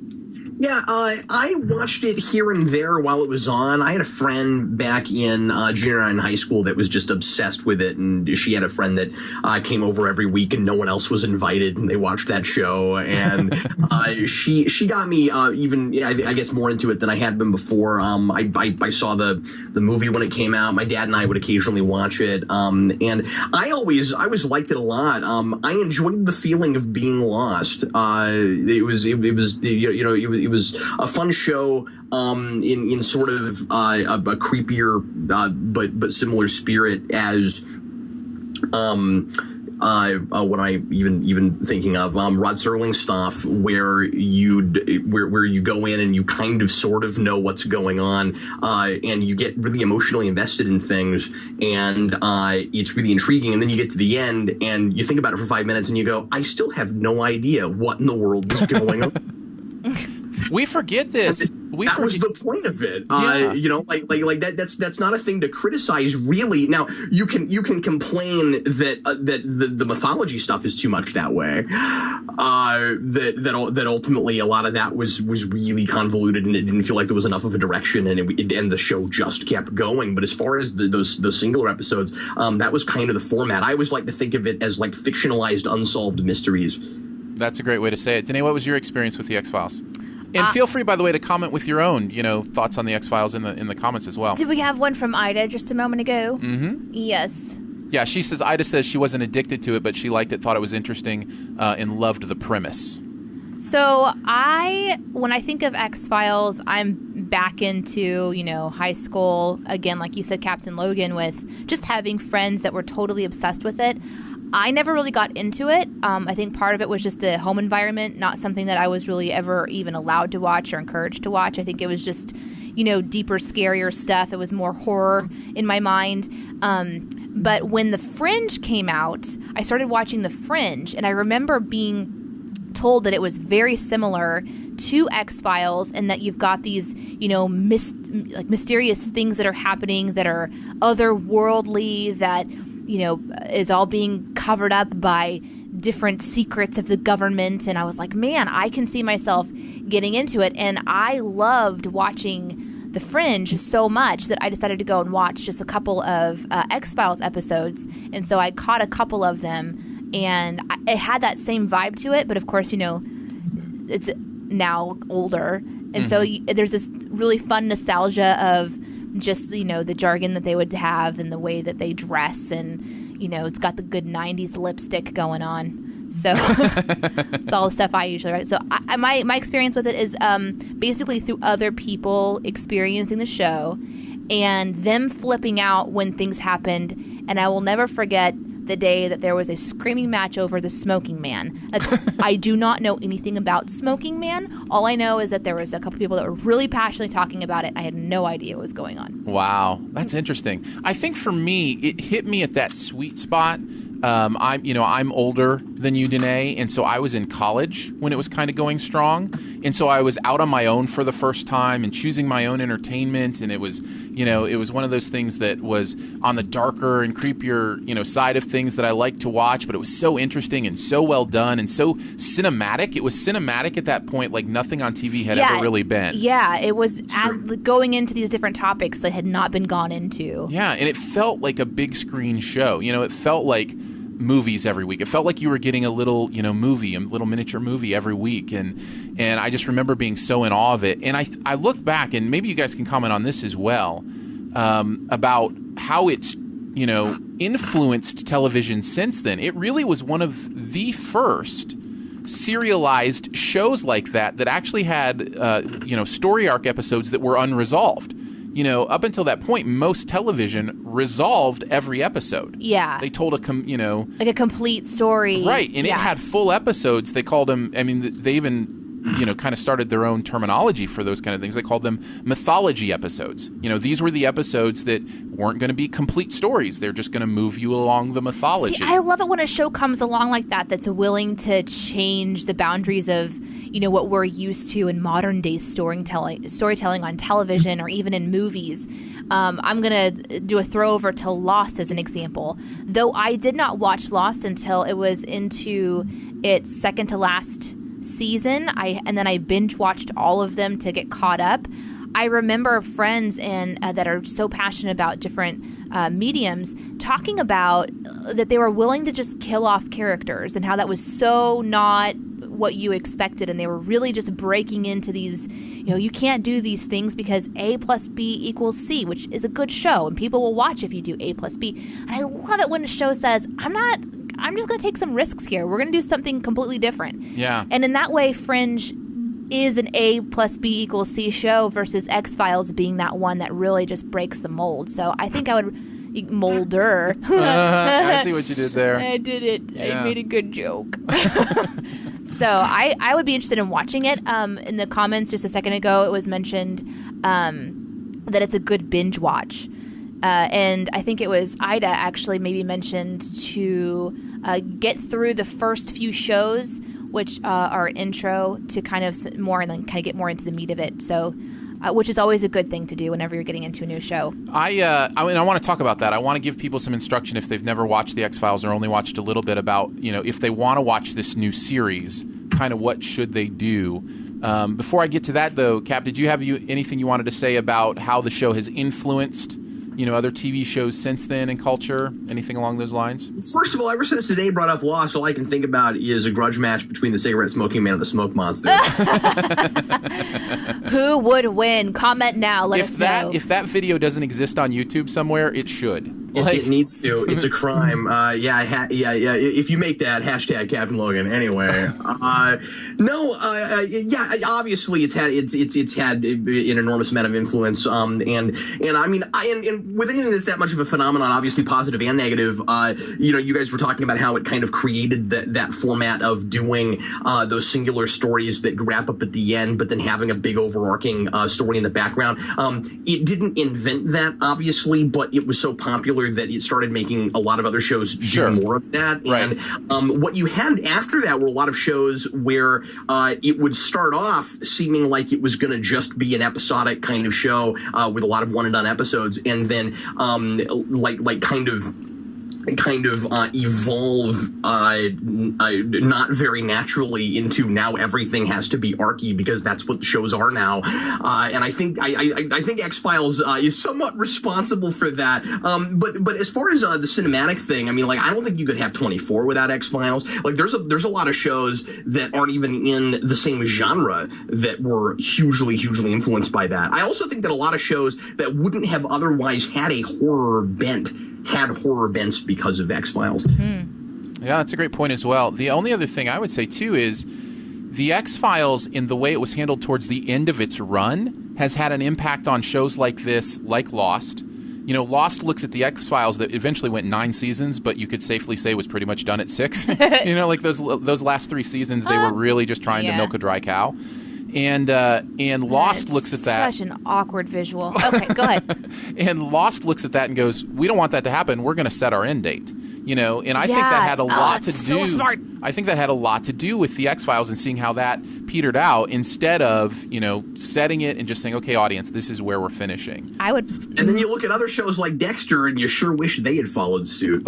Yeah, I watched it here and there while it was on. I had a friend back in junior high and high school that was just obsessed with it, and she had a friend that came over every week, and no one else was invited, and they watched that show. And she got me even, I guess, more into it than I had been before. I saw the movie when it came out. My dad and I would occasionally watch it, and I always liked it a lot. I enjoyed the feeling of being lost. It was a fun show in sort of a creepier but similar spirit as what I even thinking of Rod Serling stuff, where you go in and you kind of sort of know what's going on, and you get really emotionally invested in things, and it's really intriguing. And then you get to the end and you think about it for 5 minutes and you go, I still have no idea what in the world is going on. We forget this. That was the point of it. Like that's not a thing to criticize, really. Now you can complain that the mythology stuff is too much that way. That ultimately a lot of that was really convoluted, and it didn't feel like there was enough of a direction, and and the show just kept going. But as far as those singular episodes, that was kind of the format. I always like to think of it as like fictionalized unsolved mysteries. That's a great way to say it. Danae, what was your experience with the X-Files? And feel free, by the way, to comment with your own, thoughts on the X-Files in the comments as well. Did we have one from Ida just a moment ago? Mm-hmm. Yes. Yeah, Ida says she wasn't addicted to it, but she liked it, thought it was interesting, and loved the premise. So when I think of X-Files, I'm back into, high school. Again, like you said, Captain Logan, with just having friends that were totally obsessed with it. I never really got into it. I think part of it was just the home environment, not something that I was really ever even allowed to watch or encouraged to watch. I think it was just, deeper, scarier stuff. It was more horror in my mind. But when The Fringe came out, I started watching The Fringe, and I remember being told that it was very similar to X-Files, and that you've got these, mysterious things that are happening that are otherworldly, that is all being covered up by different secrets of the government. And I was like, man, I can see myself getting into it. And I loved watching The Fringe so much that I decided to go and watch just a couple of X-Files episodes. And so I caught a couple of them, and it had that same vibe to it. But of course, it's now older. And so there's this really fun nostalgia of just, the jargon that they would have and the way that they dress, and, it's got the good 90s lipstick going on. So it's all the stuff I usually write. So my experience with it is basically through other people experiencing the show and them flipping out when things happened. And I will never forget the day that there was a screaming match over the Smoking Man. I do not know anything about Smoking Man. All I know is that there was a couple people that were really passionately talking about it. I had no idea what was going on. Wow, that's interesting. I think for me, it hit me at that sweet spot. I'm older than you, Danae, and so I was in college when it was kind of going strong, and so I was out on my own for the first time and choosing my own entertainment, and it was one of those things that was on the darker and creepier, side of things that I like to watch, but it was so interesting and so well done and so cinematic. It was cinematic at that point, like nothing on TV had ever really been. Yeah, it was going into these different topics that had not been gone into. Yeah, and it felt like a big screen show. It felt like movies every week. It felt like you were getting a little, movie, a little miniature movie every week. And I just remember being so in awe of it. And I look back, and maybe you guys can comment on this as well, about how it's, influenced television since then. It really was one of the first serialized shows like that actually had, story arc episodes that were unresolved. Up until that point, most television resolved every episode. Yeah. They told like a complete story. Right, and it had full episodes. They called them, they even, kind of started their own terminology for those kind of things. They called them mythology episodes. These were the episodes that weren't going to be complete stories. They're just going to move you along the mythology. See, I love it when a show comes along like that, that's willing to change the boundaries of, what we're used to in modern day storytelling on television or even in movies. I'm going to do a throwover to Lost as an example. Though I did not watch Lost until it was into its second to last season, and then I binge watched all of them to get caught up. I remember friends that are so passionate about different mediums talking about that they were willing to just kill off characters and how that was so not what you expected, and they were really just breaking into these, you can't do these things because A plus B equals C, which is a good show, and people will watch if you do A plus B. And I love it when a show says, I'm just going to take some risks here. We're going to do something completely different. Yeah. And in that way, Fringe is an A plus B equals C show versus X-Files being that one that really just breaks the mold. So I think I would... Molder. I see what you did there. I did it. Yeah. I made a good joke. So I would be interested in watching it. In the comments just a second ago, it was mentioned that it's a good binge watch. And I think it was Ida actually maybe mentioned to get through the first few shows, which are intro to kind of more, and then kind of get more into the meat of it. So which is always a good thing to do whenever you're getting into a new show. I want to talk about that. I want to give people some instruction if they've never watched the X-Files or only watched a little bit about, if they want to watch this new series, kind of what should they do. Before I get to that, though, Cap, did you have anything you wanted to say about how the show has influenced other TV shows since then in culture? Anything along those lines? First of all, ever since today brought up Lost, all I can think about is a grudge match between the cigarette smoking man and the smoke monster. Who would win? Comment now. Let us know. If that video doesn't exist on YouTube somewhere, it should. It needs to. It's a crime. If you make that, hashtag Captain Logan. Anyway, obviously it's had an enormous amount of influence. And within it's that much of a phenomenon, obviously positive and negative. You guys were talking about how it kind of created that format of doing those singular stories that wrap up at the end, but then having a big overarching story in the background. It didn't invent that, obviously, but it was so popular that it started making a lot of other shows do more of that. Right. And what you had after that were a lot of shows where it would start off seeming like it was going to just be an episodic kind of show with a lot of one and done episodes, and then evolve not very naturally into now everything has to be archy because that's what shows are now, and I think X-Files is somewhat responsible for that. But as far as the cinematic thing, I don't think you could have 24 without X-Files. There's a lot of shows that aren't even in the same genre that were hugely influenced by that. I also think that a lot of shows that wouldn't have otherwise had a horror bent had horror bents because of X-Files. Mm-hmm. Yeah, that's a great point as well. The only other thing I would say, too, is the X-Files, in the way it was handled towards the end of its run, has had an impact on shows like this, like Lost. Lost looks at the X-Files that eventually went 9 seasons, but you could safely say was pretty much done at 6. Those last 3 seasons, they were really just trying to milk a dry cow. And Lost looks at that. Such an awkward visual. Okay, go ahead. And Lost looks at that and goes, "We don't want that to happen. We're going to set our end date." And I think that had a lot to do. So smart. I think that had a lot to do with the X-Files and seeing how that petered out instead of setting it and just saying, "Okay, audience, this is where we're finishing." I would. And then you look at other shows like Dexter, and you sure wish they had followed suit.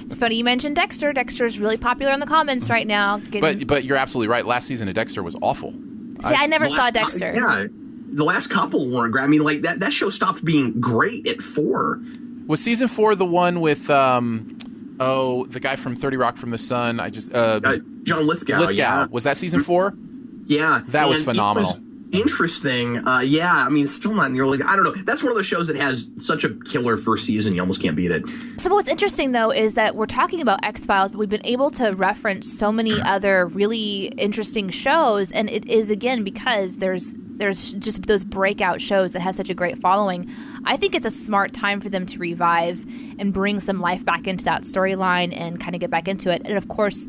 It's funny you mentioned Dexter. Dexter is really popular in the comments right now. But you're absolutely right. Last season of Dexter was awful. See, I never saw Dexter. The last couple weren't great. That show stopped being great at 4. Was season 4 the one with the guy from 30 Rock from the Sun? John Lithgow. Yeah. Was that season 4? Yeah, that was phenomenal. It was interesting. Still not nearly. I don't know. That's one of those shows that has such a killer first season. You almost can't beat it. So what's interesting though is that we're talking about X-Files, but we've been able to reference so many other really interesting shows, and it is again because there's just those breakout shows that have such a great following. I think it's a smart time for them to revive and bring some life back into that storyline and kind of get back into it. And of course,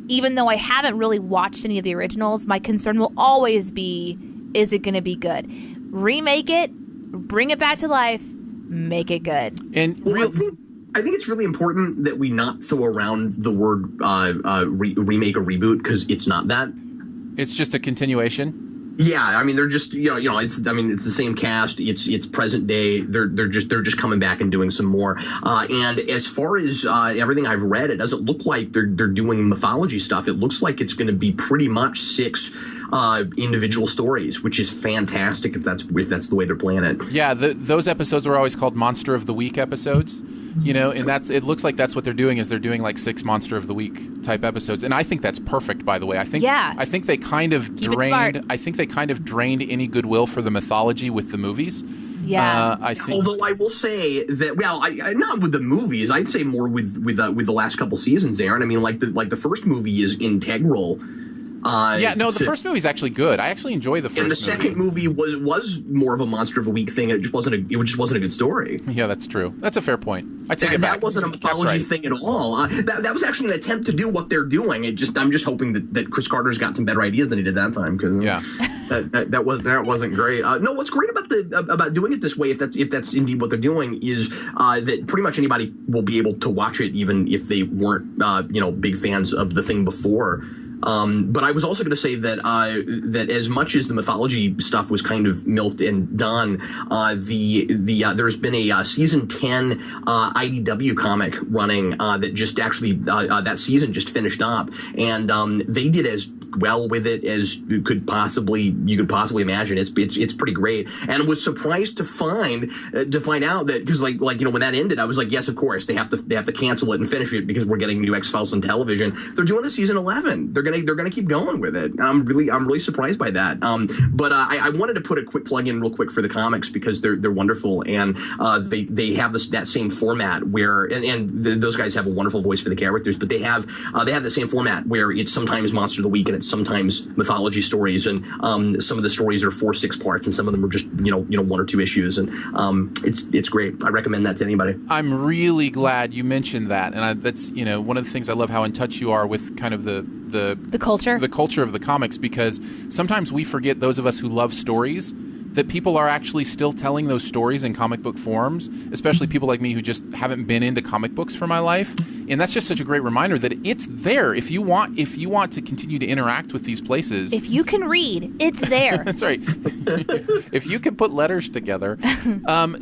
even though I haven't really watched any of the originals, my concern will always be, is it going to be good? Remake it, bring it back to life, make it good. And I think it's really important that we not throw around the word remake or reboot, because it's not that. It's just a continuation. Yeah, they're just it's the same cast. It's present day. They're just coming back and doing some more. And as far as everything I've read, it doesn't look like they're doing mythology stuff. It looks like it's going to be pretty much 6 individual stories, which is fantastic if that's the way they're playing it. Yeah, those episodes were always called Monster of the Week episodes. And it looks like that's what they're doing, is they're doing like 6 Monster of the Week type episodes. And I think that's perfect, by the way. I think they kind of drained any goodwill for the mythology with the movies. Yeah. Although I will say that, not with the movies, I'd say more with the last couple seasons, Aaron. The first movie is integral. The first movie's actually good. I actually enjoy the first movie. And the second movie was more of a Monster of a Week thing. It just wasn't a good story. Yeah, that's true. That's a fair point. I take it back. That wasn't a mythology thing at all. That was actually an attempt to do what they're doing. I'm just hoping that Chris Carter's got some better ideas than he did that time. Cause that wasn't great. No, what's great about doing it this way, if that's indeed what they're doing, is that pretty much anybody will be able to watch it, even if they weren't big fans of the thing before. But I was also going to say that that as much as the mythology stuff was kind of milked and done, there's been a season 10 IDW comic running that just actually that season just finished up, and they did as well with it as you could possibly imagine. It's pretty great, and was surprised to find out that, because like when that ended, I was like, yes, of course they have to cancel it and finish it because we're getting new X-Files on television. They're doing a season 11. They're gonna keep going with it. I'm really surprised by that. But I wanted to put a quick plug in real quick for the comics because they're wonderful, and they have that same format where those guys have a wonderful voice for the characters, but they have the same format where it's sometimes Monster of the Week and it's sometimes mythology stories, and some of the stories are 4-6 parts, and some of them are just 1 or 2 issues, and it's great. I recommend that to anybody. I'm really glad you mentioned that, and that's one of the things I love how in touch you are with kind of the culture of the comics, because sometimes we forget, those of us who love stories, that people are actually still telling those stories in comic book forms, especially people like me who just haven't been into comic books for my life. And that's just such a great reminder that it's there if you want to continue to interact with these places. If you can read, it's there. That's right. If you can put letters together.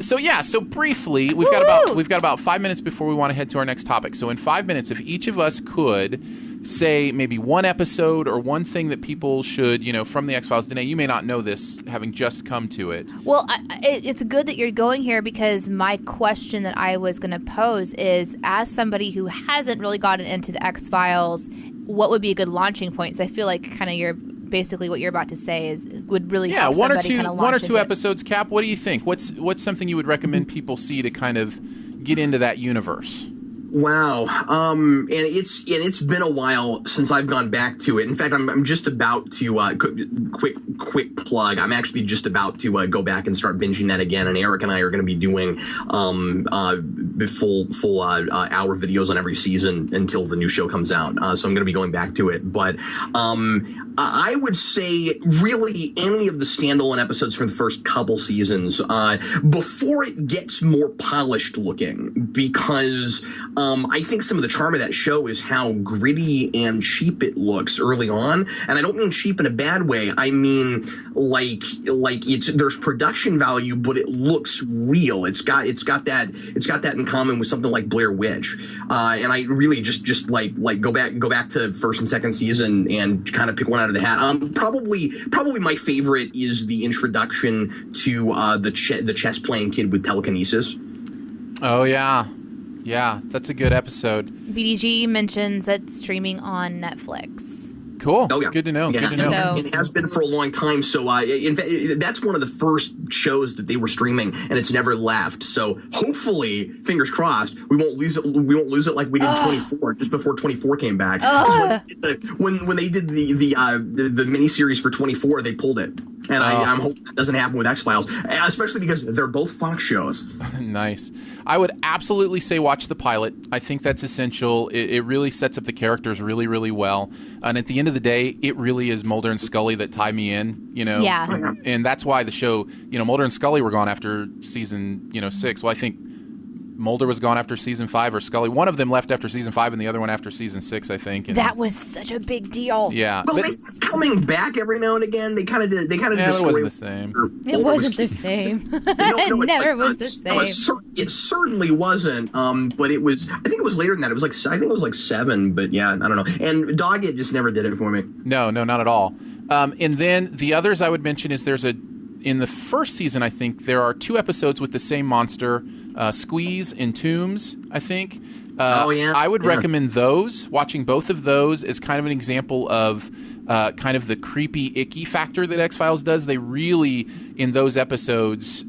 So briefly, we've got about 5 minutes before we want to head to our next topic. So in 5 minutes, if each of us could say maybe one episode or one thing that people should, from the X-Files. Danae, you may not know this, having just come to it. Well, it's good that you're going here, because my question that I was going to pose is, as somebody who hasn't really gotten into the X-Files, what would be a good launching point? So I feel like kind of basically what you're about to say would really help somebody kind of launch one or two into episodes. Cap, what do you think? What's something you would recommend people see to kind of get into that universe? Wow. And it's been a while since I've gone back to it. In fact, I'm just about to quick plug. I'm actually just about to go back and start binging that again. And Eric and I are going to be doing full hour videos on every season until the new show comes out. So I'm going to be going back to it. But I would say really any of the standalone episodes from the first couple seasons before it gets more polished looking, because I think some of the charm of that show is how gritty and cheap it looks early on. And I don't mean cheap in a bad way. I mean like there's production value, but it looks real. It's got that in common with something like Blair Witch. And I really just like go back to first and second season and kind of pick one out of the hat. Probably my favorite is the introduction to the chess playing kid with telekinesis. Oh yeah, that's a good episode. BDG mentions it's streaming on Netflix. Cool. Oh, yeah. Good to know. Yeah, Good to know. It has been for a long time. So in fact, that's one of the first shows that they were streaming, and it's never left. So hopefully, fingers crossed, we won't lose it. We won't lose it like we did 24, just before 24 came back. When they did the miniseries for 24, they pulled it. And I'm hoping that doesn't happen with X-Files, especially because they're both Fox shows. Nice. I would absolutely say watch the pilot. I think that's essential. It really sets up the characters really, really well. And at the end of the day, it really is Mulder and Scully that tie me in, Yeah. And that's why the show, Mulder and Scully were gone after season, 6. Well, I think Mulder was gone after season 5, or Scully. One of them left after season 5, and the other one after season 6, I think. And that was such a big deal. Yeah, well, they coming back every now and again. They kind of did. Yeah, it wasn't the same. It wasn't the same. It never was the same. It certainly wasn't. But it was. I think it was later than that. It was like 7. But yeah, I don't know. And Doggett just never did it for me. No, not at all. And then the others I would mention is in the first season, I think there are 2 episodes with the same monster, Squeeze and Tombs, I think. I would recommend those. Watching both of those is kind of an example of kind of the creepy, icky factor that X-Files does. They really, in those episodes,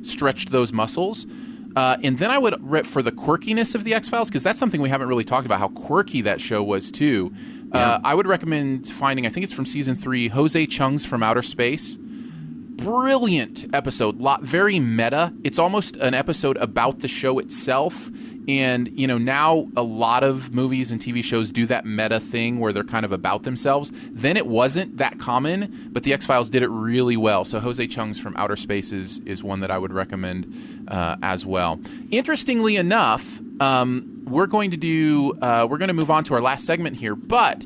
stretched those muscles. And then I would, for the quirkiness of the X-Files, because that's something we haven't really talked about, how quirky that show was too. I would recommend finding, I think it's from season 3, Jose Chung's From Outer Space. Brilliant episode, very meta. It's almost an episode about the show itself. And, now a lot of movies and TV shows do that meta thing where they're kind of about themselves. Then it wasn't that common, but the X-Files did it really well. So Jose Chung's From Outer Space is one that I would recommend as well. Interestingly enough, we're going to move on to our last segment here, but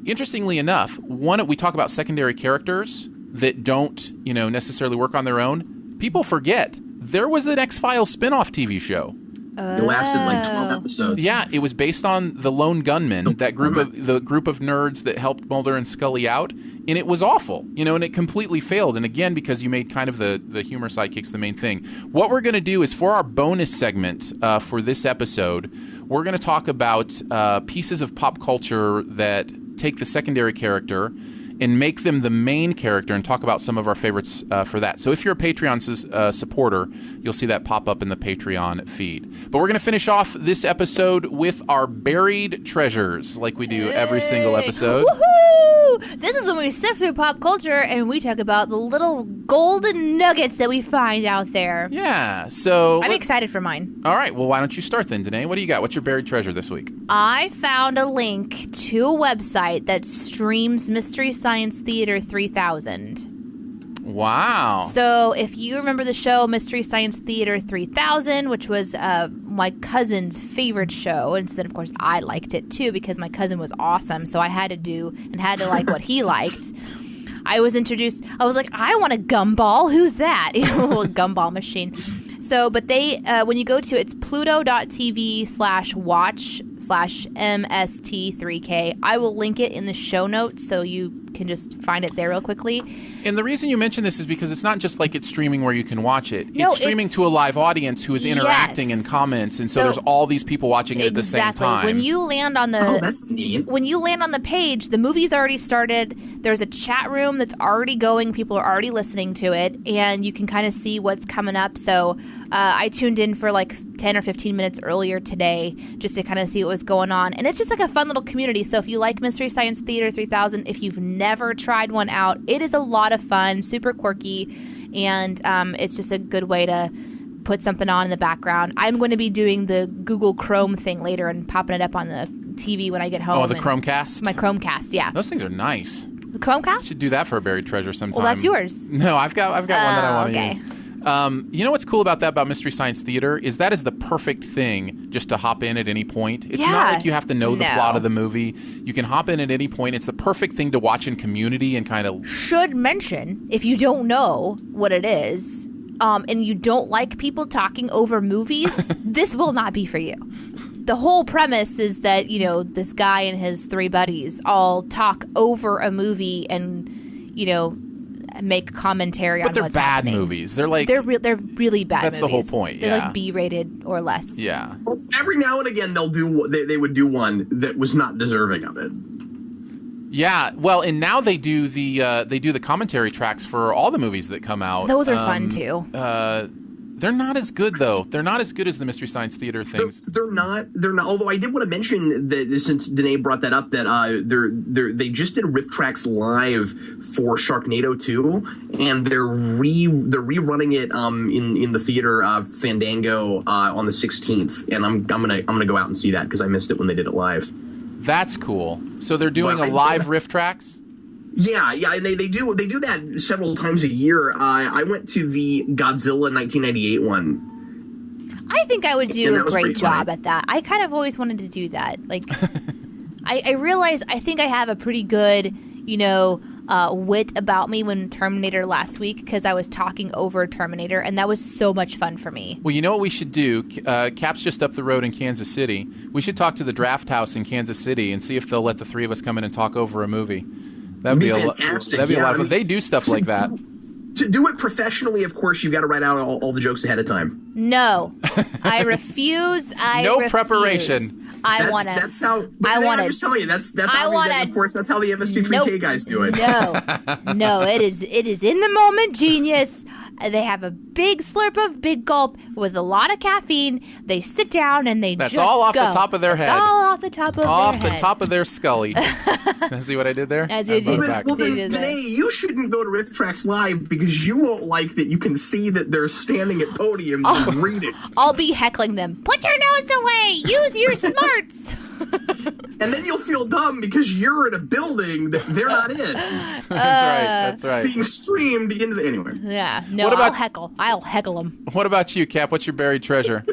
interestingly enough, we talk about secondary characters that don't, necessarily work on their own. People forget there was an X-Files spin-off TV show. It lasted like 12 episodes. Yeah, it was based on the Lone Gunmen, the group of nerds that helped Mulder and Scully out, and it was awful, and it completely failed. And again, because you made kind of the humor sidekicks the main thing. What we're going to do is for our bonus segment for this episode, we're going to talk about pieces of pop culture that take the secondary character and make them the main character and talk about some of our favorites for that. So if you're a Patreon supporter, you'll see that pop up in the Patreon feed. But we're going to finish off this episode with our buried treasures, like we do every single episode. Woohoo! This is when we sift through pop culture and we talk about the little golden nuggets that we find out there. Yeah, so... I'm excited for mine. All right, well, why don't you start then, Danae? What do you got? What's your buried treasure this week? I found a link to a website that streams Mystery Science Theater 3000. Wow. So if you remember the show Mystery Science Theater 3000, which was my cousin's favorite show, and so then of course I liked it too because my cousin was awesome, so I had to like what he liked. I was introduced, I was like, I want a gumball. Who's that? A little gumball machine. So, but they, when you go to, it's pluto.tv/watch/MST3K. I will link it in the show notes so you can just find it there real quickly. And the reason you mention this is because it's not just like it's streaming where you can watch it. No, it's streaming to a live audience who is interacting in comments, and so there's all these people watching it at the same time. When you land on the that's neat. When you land on the page, the movie's already started. There's a chat room that's already going. People are already listening to it, and you can kind of see what's coming up. So I tuned in for like 10 or 15 minutes earlier today just to kind of see what was going on. And it's just like a fun little community. So if you like Mystery Science Theater 3000, if you've never tried one out, it is a lot of fun, super quirky, and it's just a good way to put something on in the background. I'm going to be doing the Google Chrome thing later and popping it up on the TV when I get home. Oh, the Chromecast? My Chromecast, yeah. Those things are nice. The Chromecast? You should do that for a buried treasure sometime. Well, that's yours. No, I've got one that I want to okay. use. You know what's cool about Mystery Science Theater is that is the perfect thing just to hop in at any point. It's not like you have to know the plot of the movie. You can hop in at any point. It's the perfect thing to watch in community and kind of... Should mention, if you don't know what it is, and you don't like people talking over movies, this will not be for you. The whole premise is that, this guy and his three buddies all talk over a movie and, make commentary on what's happening. But they're bad movies. They're like... They're really bad movies. That's the whole point, They're like B-rated or less. Yeah. Well, every now and again, they would do one that was not deserving of it. Yeah, well, and now they do the commentary tracks for all the movies that come out. Those are fun, too. They're not as good, though. They're not as good as the Mystery Science Theater things. They're not. Although I did want to mention that since Danae brought that up, that they just did Riff Tracks live for Sharknado 2, and they're rerunning it in the theater Fandango on the 16th, and I'm gonna go out and see that because I missed it when they did it live. That's cool. So they're doing a live Riff Tracks? Yeah, and they do that several times a year. I went to the Godzilla 1998 one. I think I would do a great job at that. I kind of always wanted to do that. Like, I realized I think I have a pretty good, wit about me when Terminator last week because I was talking over Terminator, and that was so much fun for me. Well, you know what we should do? Cap's just up the road in Kansas City. We should talk to the Draft House in Kansas City and see if they'll let the three of us come in and talk over a movie. That'd be fantastic. That'd be a lot of fun. They do stuff like that. To do it professionally, of course, you've got to write out all the jokes ahead of time. No, I refuse. No prepreration. That's how. I'm just telling you. That's how. Of course, that's how the MST3K guys do it. No. It is in the moment genius. They have a big slurp of big gulp with a lot of caffeine. They sit down and That's all off the top of their head. All off the top of their head. Off the top of their scully. See what I did there? As you did. Well, then, Danae, you shouldn't go to Riff Tracks Live because you won't like that you can see that they're standing at podiums and reading. I'll be heckling them. Put your notes away. Use your smarts. And then you'll feel dumb because you're in a building that they're not in. That's right. It's being streamed into the... Anyway. Yeah. No, I'll heckle them. What about you, Cap? What's your buried treasure?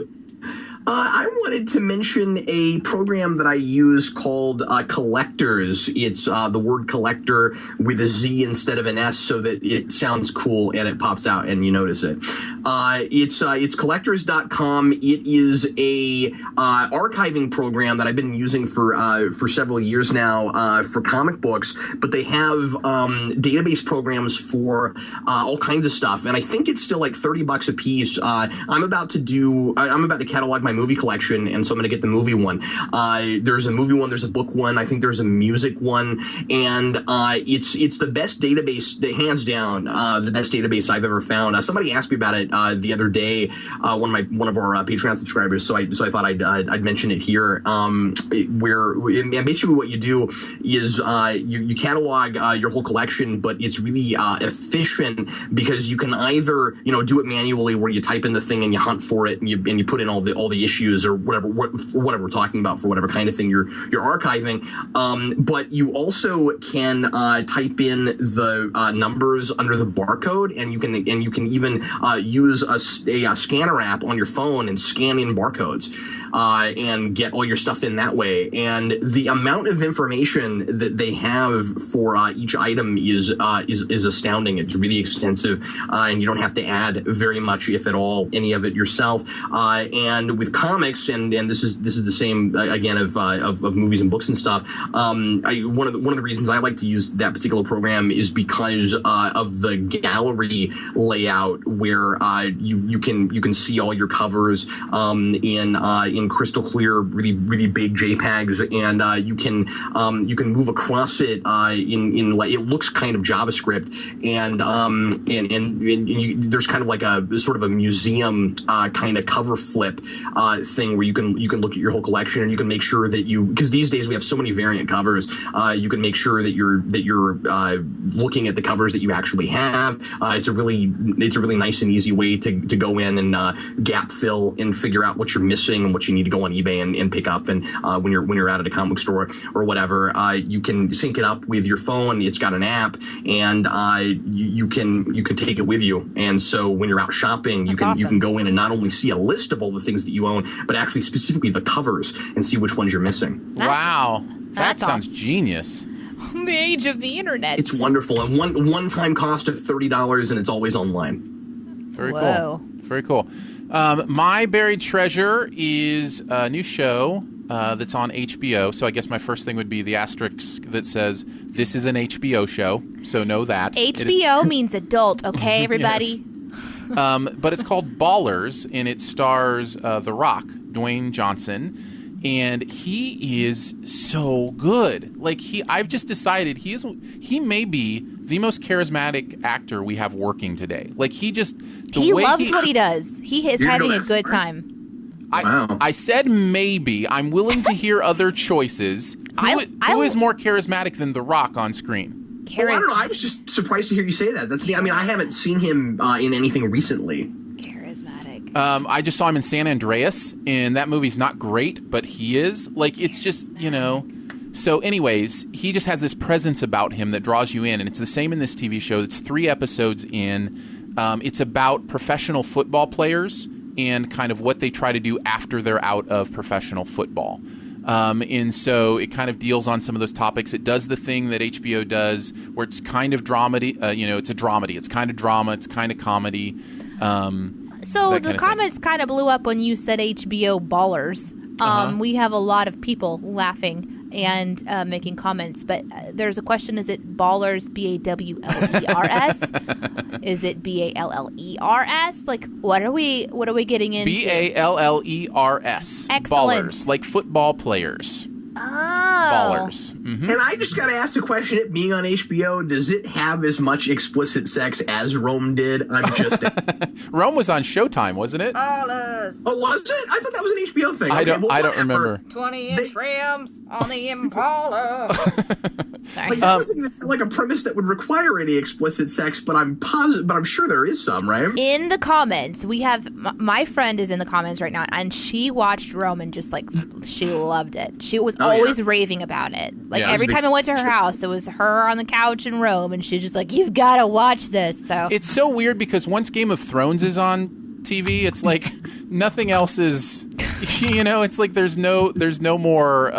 I wanted to mention a program that I use called Collectors. It's the word collector with a Z instead of an S so that it sounds cool and it pops out and you notice it. It's collectors.com. It is a archiving program that I've been using for several years now for comic books, but they have database programs for all kinds of stuff, and I think it's still like $30 a piece. I'm about to catalog my movie collection, and so I'm going to get the movie one. There's a movie one, there's a book one, I think there's a music one, and it's the best database, hands down, the best database I've ever found. Somebody asked me about it the other day, one of our Patreon subscribers, so I thought I'd mention it here. And basically what you do is you catalog your whole collection, but it's really efficient because you can either do it manually where you type in the thing and you hunt for it and you put in all the issues or whatever we're talking about for whatever kind of thing you're archiving. But you also can type in the numbers under the barcode, and you can even use a scanner app on your phone and scan in barcodes. And get all your stuff in that way. And the amount of information that they have for each item is astounding. It's really extensive, and you don't have to add very much, if at all, any of it yourself. And with comics, and this is the same again of movies and books and stuff. One of the reasons I like to use that particular program is because of the gallery layout, where you can see all your covers in crystal clear, really, really big JPEGs, and you can move across it in like, it looks kind of JavaScript, and there's kind of like a sort of a museum kind of cover flip thing where you can look at your whole collection, and you can make sure that because these days we have so many variant covers, you can make sure that you're looking at the covers that you actually have. It's a really nice and easy way to go in and gap fill and figure out what you're missing and what you need to go on eBay and pick up. And when you're out at a comic store or whatever, you can sync it up with your phone. It's got an app, and you can take it with you. And so when you're out shopping, you can go in and not only see a list of all the things that you own, but actually specifically the covers and see which ones you're missing. Wow, that sounds genius. The age of the internet. It's wonderful, and one-time cost of $30, and it's always online. Very cool. Very cool. My Buried Treasure is a new show that's on HBO. So I guess my first thing would be the asterisk that says this is an HBO show. So know that. HBO means adult, okay, everybody? Yes. But it's called Ballers, and it stars The Rock, Dwayne Johnson. And he is so good. Like I've just decided he may be the most charismatic actor we have working today. Like he loves what he does. He is having a good time. I said maybe. I'm willing to hear other choices. Who is more charismatic than The Rock on screen? I don't know. I was just surprised to hear you say that. I haven't seen him in anything recently. I just saw him in San Andreas, and that movie's not great, but he is. Like, it's just, So anyways, he just has this presence about him that draws you in, and it's the same in this TV show. It's 3 episodes in. It's about professional football players and kind of what they try to do after they're out of professional football. And so it kind of deals on some of those topics. It does the thing that HBO does where it's kind of dramedy. It's a dramedy. It's kind of drama. It's kind of comedy. So the comments kind of blew up when you said HBO Ballers. We have a lot of people laughing and making comments, but there's a question: is it Ballers, Ballers? Is it Ballers? Like, what are we getting into? Ballers. Excellent. Ballers, like football players. Oh. Ballers. Mm-hmm. And I just got to ask the question, it being on HBO, does it have as much explicit sex as Rome did? I'm just... Rome was on Showtime, wasn't it? Oh, was it? I thought that was an HBO thing. I don't remember. 20-inch rims on the Impala. That doesn't even sound like a premise that would require any explicit sex, but I'm sure there is some, right? In the comments, we have my friend is in the comments right now, and she watched Rome and just she loved it. She was always raving about it. Every time I went to her house, it was her on the couch in Rome, and she's just like, "You've got to watch this." So it's so weird because once Game of Thrones is on TV, it's like nothing else is You know, it's like there's no more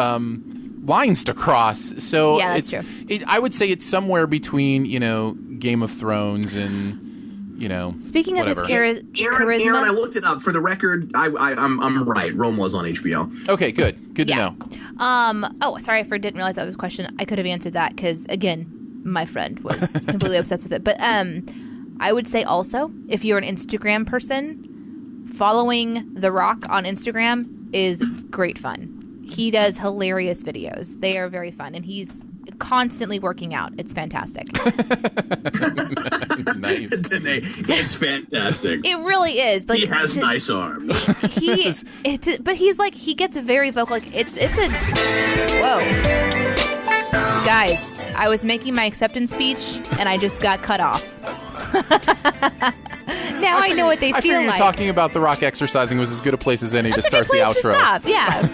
lines to cross. So Yeah, that's true. I would say it's somewhere between, you know, Game of Thrones and, you know, Speaking whatever. of his charisma, Aaron, I looked it up. For the record, I'm right. Rome was on HBO. Okay, good to know. Oh, sorry, I didn't realize that was a question. I could have answered that because, again, my friend was completely obsessed with it. But I would say also, if you're an Instagram person, following The Rock on Instagram is great fun. He does hilarious videos. They are very fun, and he's constantly working out. It's fantastic. Nice. It's fantastic. It really is. Like, He has nice arms. But he's like, he gets very vocal. Like, it's a whoa, guys. I was making my acceptance speech, and I just got cut off. Now I know what they I feel figured like. talking about The Rock exercising was as good a place as any That's to a good start the place outro. to stop. Yeah.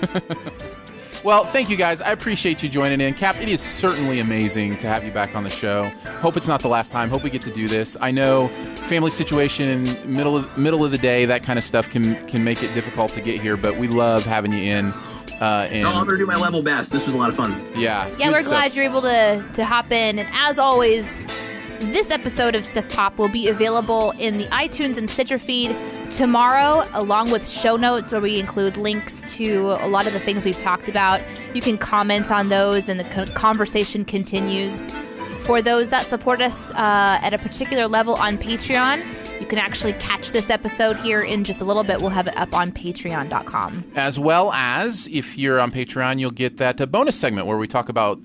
Well, thank you guys. I appreciate you joining in. Cap, it is certainly amazing to have you back on the show. Hope it's not the last time. Hope we get to do this. I know family situation, middle of the day, that kind of stuff can make it difficult to get here, but we love having you in. I'm going to do my level best. This was a lot of fun. Yeah. Yeah, we're glad you're able to hop in. And as always, this episode of SiftPop will be available in the iTunes and Stitcher feed tomorrow, along with show notes where we include links to a lot of the things we've talked about. You can comment on those, and the conversation continues. For those that support us at a particular level on Patreon, you can actually catch this episode here in just a little bit. We'll have it up on patreon.com. As well as, if you're on Patreon, you'll get that bonus segment where we talk about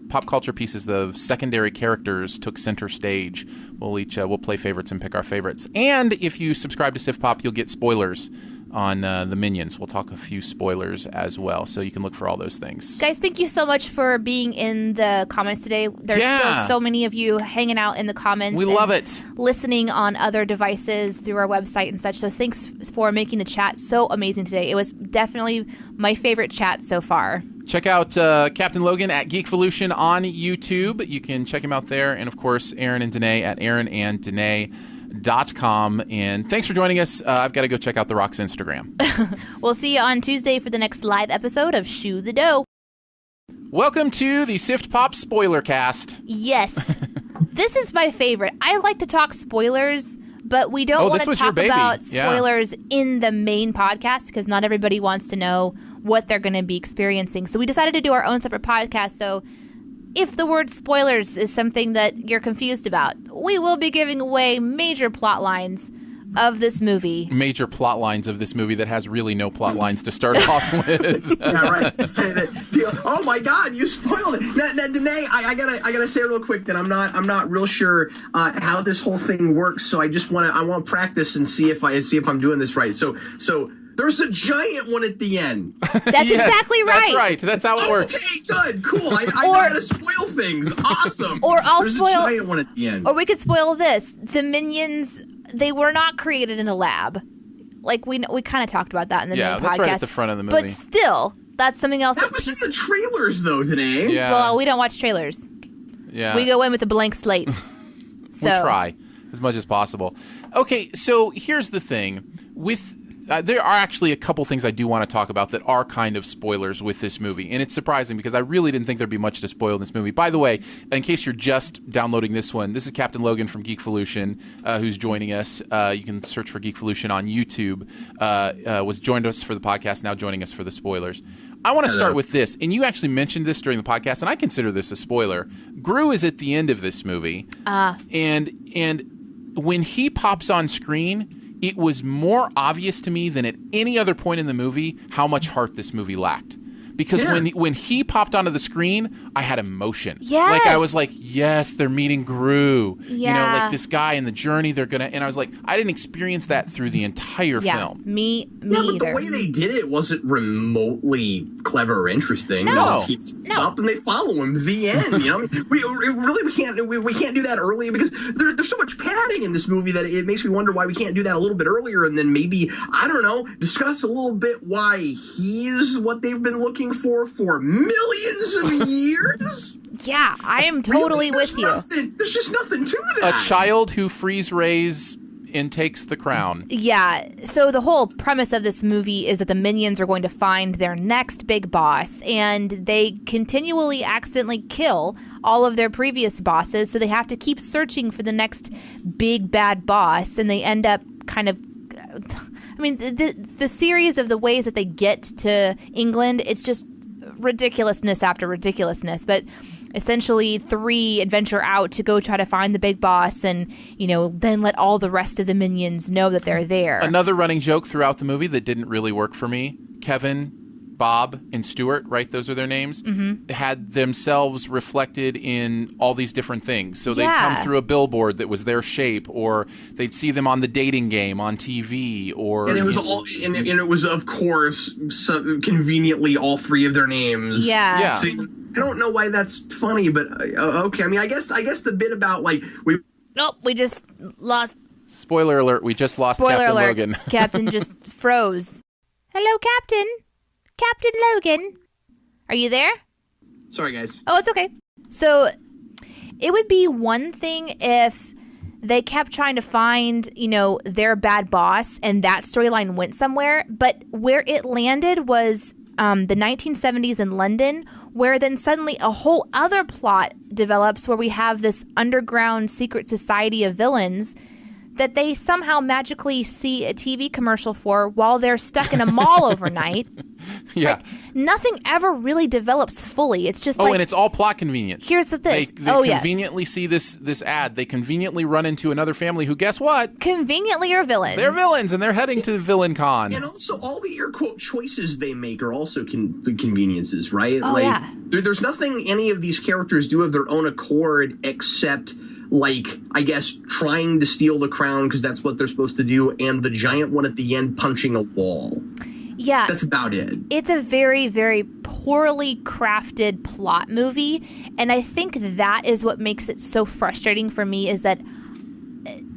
pop culture pieces. The secondary characters took center stage. We'll play favorites and pick our favorites. And if you subscribe to SiftPop, you'll get spoilers on the Minions. We'll talk a few spoilers as well, so you can look for all those things. Guys, thank you so much for being in the comments today. There's still so many of you hanging out in the comments. We love it. Listening on other devices through our website and such. So thanks for making the chat so amazing today. It was definitely my favorite chat so far. Check out Captain Logan at Geekvolution on YouTube. You can check him out there. And, of course, Aaron and Danae at aaronanddanae.com. And thanks for joining us. I've got to go check out The Rock's Instagram. We'll see you on Tuesday for the next live episode of Shoe the Dough. Welcome to the SiftPop Spoiler Cast. Yes. This is my favorite. I like to talk spoilers, but we don't want to talk about spoilers in the main podcast because not everybody wants to know what they're going to be experiencing. So we decided to do our own separate podcast. So if the word spoilers is something that you're confused about, we will be giving away major plot lines of this movie. Major plot lines of this movie that has really no plot lines to start off with. Yeah, right. Oh my God, you spoiled it. Now, Danae, I gotta say real quick that I'm not real sure how this whole thing works. So I want to practice and see if I'm doing this right. So there's a giant one at the end. That's exactly right. That's right. That's how it works. Okay, good, cool. I know how to spoil things. Awesome. Or there's a giant one at the end. Or we could spoil this. The Minions, they were not created in a lab. Like we kind of talked about that in the main podcast. Yeah, that's right at the front of the movie. But still, that's something else. That was in the trailers, though, today. Yeah. Well, we don't watch trailers. Yeah. We go in with a blank slate. We try as much as possible. Okay, so here's the thing. There are actually a couple things I do want to talk about that are kind of spoilers with this movie. And it's surprising because I really didn't think there'd be much to spoil in this movie. By the way, in case you're just downloading this one, this is Captain Logan from Geekvolution who's joining us. You can search for Geekvolution on YouTube. Was joined us for the podcast, now joining us for the spoilers. I want to start with this. And you actually mentioned this during the podcast, and I consider this a spoiler. Gru is at the end of this movie. And when he pops on screen, it was more obvious to me than at any other point in the movie how much heart this movie lacked. Because when he popped onto the screen, I had emotion. Yes. Like I was like, yes, they're meeting Gru. Yeah. You know, like this guy and the journey they're gonna. And I was like, I didn't experience that through the entire film. Me but either. the way they did it wasn't remotely clever or interesting. No. He's up and they follow him. The end. You know, we can't do that early because there's so much padding in this movie that it makes me wonder why we can't do that a little bit earlier and then maybe discuss a little bit why he's what they've been looking for millions of years. Yeah, I am totally with you. There's just nothing to that. A child who freeze rays and takes the crown. Yeah. So the whole premise of this movie is that the minions are going to find their next big boss, and they continually accidentally kill all of their previous bosses, so they have to keep searching for the next big bad boss, and they end up kind of... I mean, the series of the ways that they get to England, it's just ridiculousness after ridiculousness. But essentially, 3 adventure out to go try to find the big boss and, then let all the rest of the minions know that they're there. Another running joke throughout the movie that didn't really work for me, Kevin, Bob, and Stuart, right? Those are their names, had themselves reflected in all these different things. So they'd come through a billboard that was their shape, or they'd see them on the dating game on TV, or... And it was and it was, of course, conveniently all 3 of their names. Yeah. So I don't know why that's funny, but okay. I mean, I guess the bit about, like... we just lost... Spoiler alert, we just lost Spoiler Captain alert. Logan. Captain just froze. Hello, Captain. Captain Logan. Are you there? Sorry, guys. Oh, it's okay. So it would be one thing if they kept trying to find, their bad boss and that storyline went somewhere. But where it landed was the 1970s in London, where then suddenly a whole other plot develops where we have this underground secret society of villains that they somehow magically see a TV commercial for while they're stuck in a mall overnight. Yeah. Like, nothing ever really develops fully. It's just and it's all plot convenience. Here's the thing. They conveniently see this ad. They conveniently run into another family who, guess what? Conveniently are villains. They're villains, and they're heading to Villain Con. And also, all the air quote choices they make are also conveniences, right? Oh, yeah. There's nothing any of these characters do of their own accord except... I guess, trying to steal the crown because that's what they're supposed to do, and the giant one at the end punching a wall. Yeah. That's about it. It's a very, very poorly crafted plot movie, and I think that is what makes it so frustrating for me, is that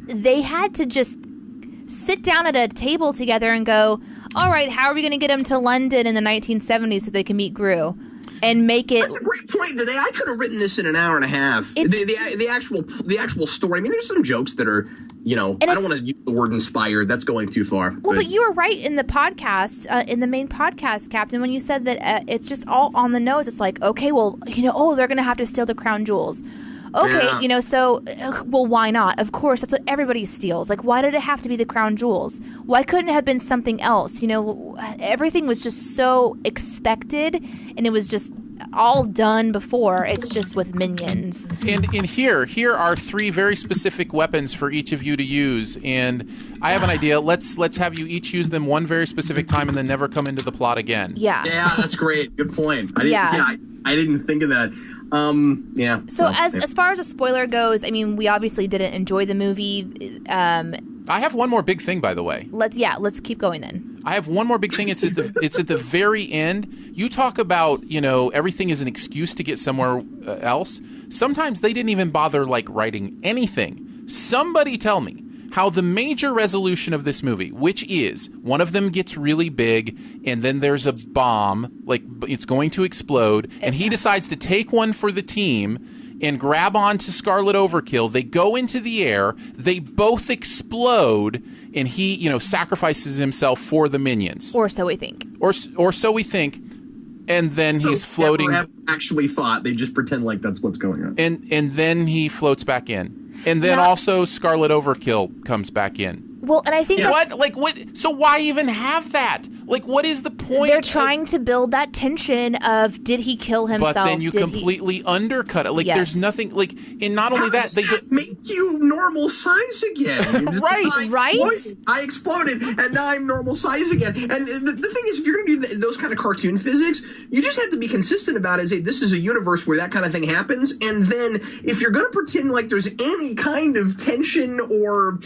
they had to just sit down at a table together and go, all right, how are we going to get them to London in the 1970s so they can meet Gru? And make it... That's a great point. Today, I could have written this in an hour and a half. The actual story. I mean, there's some jokes that are, I don't want to use the word inspired. That's going too far. Well, but you were right in the podcast, in the main podcast, Captain, when you said that it's just all on the nose. It's like, okay, well, they're going to have to steal the crown jewels. Okay, well, why not? Of course, that's what everybody steals. Like, why did it have to be the crown jewels? Why couldn't it have been something else? Everything was just so expected, and it was just all done before. It's just with minions. And here are 3 very specific weapons for each of you to use. And I have an idea. Let's have you each use them one very specific time and then never come into the plot again. Yeah. Yeah, that's great. Good point. I didn't think of that. So as far as a spoiler goes, I mean, we obviously didn't enjoy the movie. I have one more big thing, by the way. Let's keep going then. I have one more big thing. It's at the very end. You talk about, everything is an excuse to get somewhere else. Sometimes they didn't even bother writing anything. Somebody tell me how the major resolution of this movie, which is one of them gets really big and then there's a bomb, it's going to explode, and he decides to take one for the team and grab onto Scarlet Overkill. They go into the air, they both explode, and he, sacrifices himself for the minions. Or so we think. Or so we think. And then he's floating. Never actually thought. They just pretend like that's what's going on. And then he floats back in. And then also Scarlet Overkill comes back in. Well, and I think what? So why even have that? What is the point? They're trying to build that tension of, did he kill himself? But then you completely undercut it. There's nothing. And not only that, they make you normal size again. Right. I exploded, and now I'm normal size again. And the thing is, if you're going to do those kind of cartoon physics, you just have to be consistent about it. Say, this is a universe where that kind of thing happens, and then if you're going to pretend like there's any kind of tension or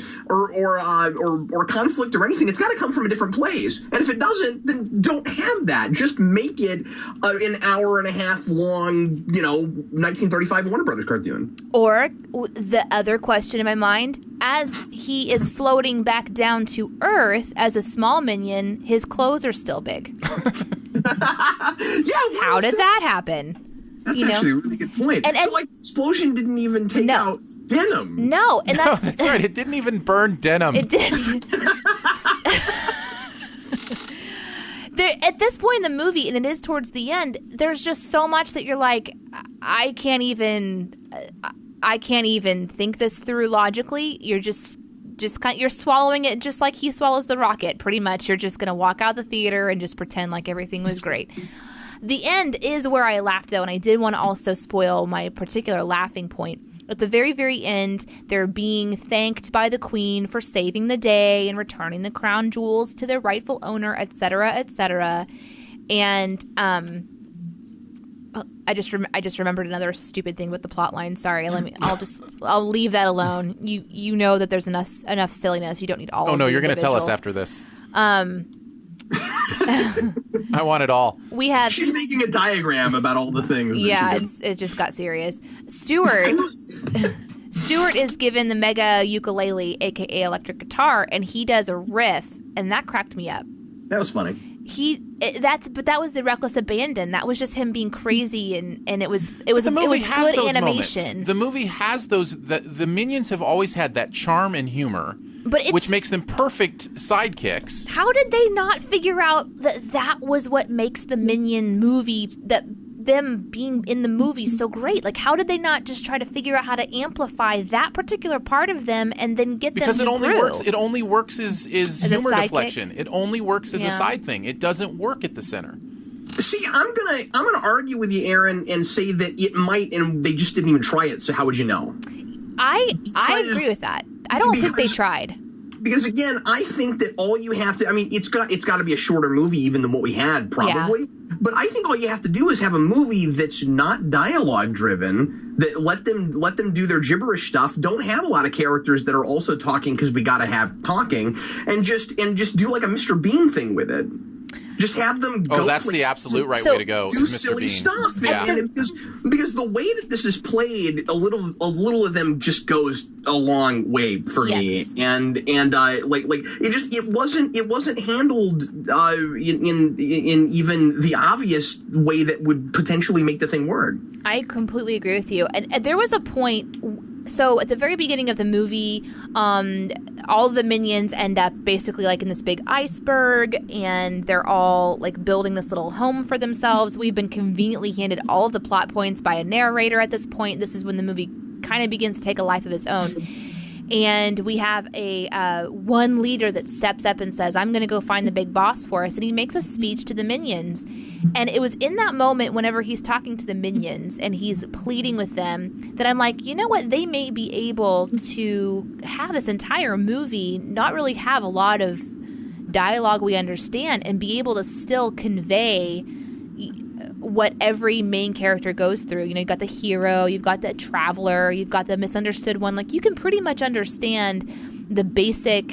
conflict or anything, it's got to come from a different place. And if it doesn't, then don't have that. Just make it an hour and a half long, 1935 Warner Brothers cartoon. Or the other question in my mind, as he is floating back down to Earth as a small minion, his clothes are still big. Yeah. How did that happen? That's actually a really good point. And so, like, the explosion didn't even take out denim. No, and that's right. It didn't even burn denim. It didn't. At this point in the movie, and it is towards the end, there's just so much that you're like, I can't even think this through logically. You're just you're swallowing it just like he swallows the rocket. Pretty much, you're just gonna walk out the theater and just pretend like everything was great. The end is where I laughed, though, and I did want to also spoil my particular laughing point. At the very, very end, they're being thanked by the queen for saving the day and returning the crown jewels to their rightful owner, etc., etc. And I just remembered another stupid thing with the plot line. Sorry, I'll leave that alone. You know that there's enough silliness. You don't need all. Oh no, of the you're going to tell us individual. after this. I want it all. She's making a diagram about all the things. It just got serious. Stuart is given the mega ukulele, aka electric guitar, and he does a riff, and that cracked me up. That was funny. But that was the reckless abandon. That was just him being crazy, and it was good animation. Moments. The movie has those. The Minions have always had that charm and humor, which makes them perfect sidekicks. How did they not figure out that was what makes the Minion movie, that them being in the movie, so great? Like, how did they not just try to figure out how to amplify that particular part of them and then get them to it only works as humor deflection. It only works as a side thing. It doesn't work at the center. See, I'm gonna argue with you, Aaron, and say that it might, and they just didn't even try it. So how would you know? I agree with that. I don't think they tried. Because again, I think that all you have to, I mean, it's got to be a shorter movie even than what we had, probably. Yeah. But I think all you have to do is have a movie that's not dialogue driven, that let them do their gibberish stuff. Don't have a lot of characters that are also talking because we got to have talking, and just do like a Mr. Bean thing with it. Just have them go. Oh, that's the absolute right way to go. Do silly stuff, and because the way that this is played, a little of them just goes a long way for me, and like it wasn't handled in even the obvious way that would potentially make the thing work. I completely agree with you, and there was a point. So at the very beginning of the movie, all of the Minions end up basically like in this big iceberg, and they're all like building this little home for themselves. We've been conveniently handed all of the plot points by a narrator at this point. This is when the movie kind of begins to take a life of its own. And we have a one leader that steps up and says, I'm going to go find the big boss for us. And he makes a speech to the Minions. And it was in that moment, whenever he's talking to the Minions and he's pleading with them, that I'm like, you know what? They may be able to have this entire movie not really have a lot of dialogue we understand and be able to still convey what every main character goes through. You know, you've got the hero, you've got the traveler, you've got the misunderstood one. Like, you can pretty much understand the basic,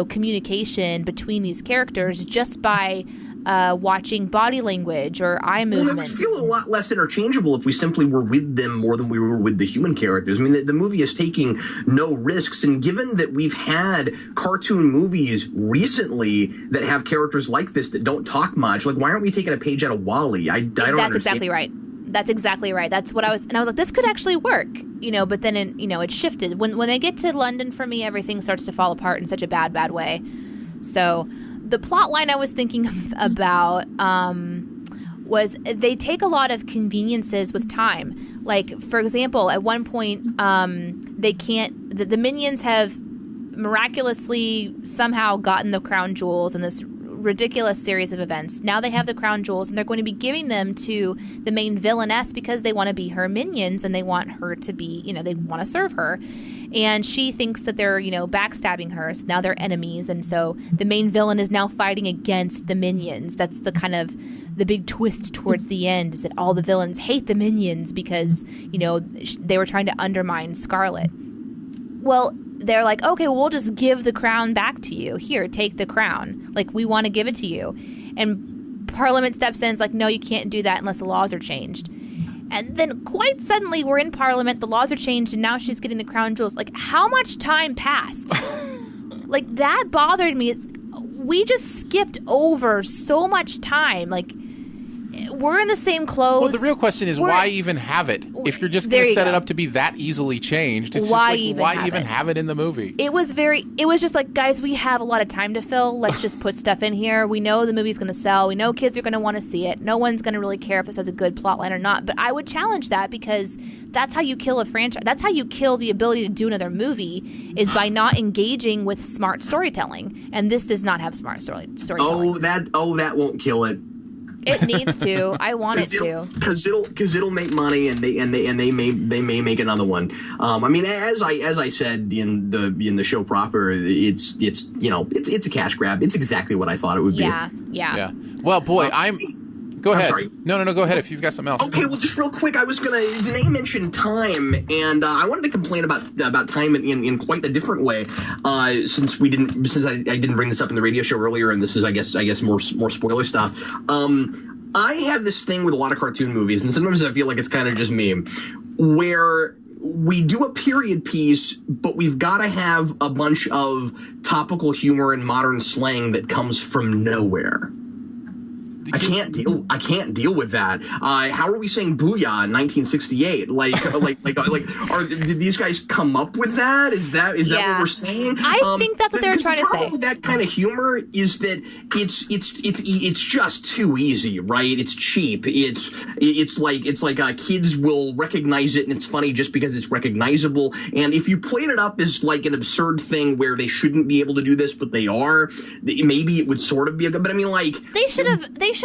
communication between these characters just by watching body language or eye movement. Well, it would feel a lot less interchangeable if we simply were with them more than we were with the human characters. I mean, the movie is taking no risks, and given that we've had cartoon movies recently that have characters like this that don't talk much, like, why aren't we taking a page out of WALL-E? I don't understand. That's exactly right. That's exactly right. That's what I was like, this could actually work, but then, it shifted. When they get to London, for me, everything starts to fall apart in such a bad way. So the plot line I was thinking about was they take a lot of conveniences with time. Like, for example, at one point, the Minions have miraculously somehow gotten the crown jewels in this ridiculous series of events. Now they have the crown jewels, and they're going to be giving them to the main villainess because they want to be her minions, and they want her to be, they want to serve her. And she thinks that they're, backstabbing her. So now they're enemies. And so the main villain is now fighting against the Minions. That's the kind of the big twist towards the end, is that all the villains hate the Minions because, they were trying to undermine Scarlet. Well, they're like, okay, well, we'll just give the crown back to you. Here, take the crown. Like, we want to give it to you. And Parliament steps in. It's like, no, you can't do that unless the laws are changed. And then quite suddenly we're in Parliament, the laws are changed, and now she's getting the crown jewels. Like, how much time passed? Like, that bothered me. We just skipped over so much time. Like, we're in the same clothes. Well, the real question is why even have it? If you're just going to set it up to be that easily changed, it's why just like, why even have it in the movie? It was just like, guys, we have a lot of time to fill. Let's just put stuff in here. We know the movie's going to sell. We know kids are going to want to see it. No one's going to really care if this has a good plot line or not. But I would challenge that, because that's how you kill a franchise. That's how you kill the ability to do another movie, is by not engaging with smart storytelling. And this does not have smart storytelling. That won't kill it. It needs to. I want it to. Because it'll make money, and they may make another one. I mean, as I said in the show proper, it's a cash grab. It's exactly what I thought it would be. Yeah. Well, boy, Go ahead. I'm sorry. No, go ahead if you've got something else. Okay, well, just real quick, Danae mentioned time, and I wanted to complain about time in quite a different way, since I didn't bring this up in the radio show earlier, and this is, I guess more spoiler stuff. I have this thing with a lot of cartoon movies, and sometimes I feel like it's kind of just me, where we do a period piece, but we've got to have a bunch of topical humor and modern slang that comes from nowhere. I can't deal with that. How are we saying "booyah" in 1968? Did these guys come up with that? Is that what we're saying? I think that's what they're trying to say. The problem with that kind of humor is that it's just too easy, right? It's cheap. It's like kids will recognize it, and it's funny just because it's recognizable. And if you played it up as like an absurd thing where they shouldn't be able to do this, but they are, maybe it would sort of be a good. But I mean, like they should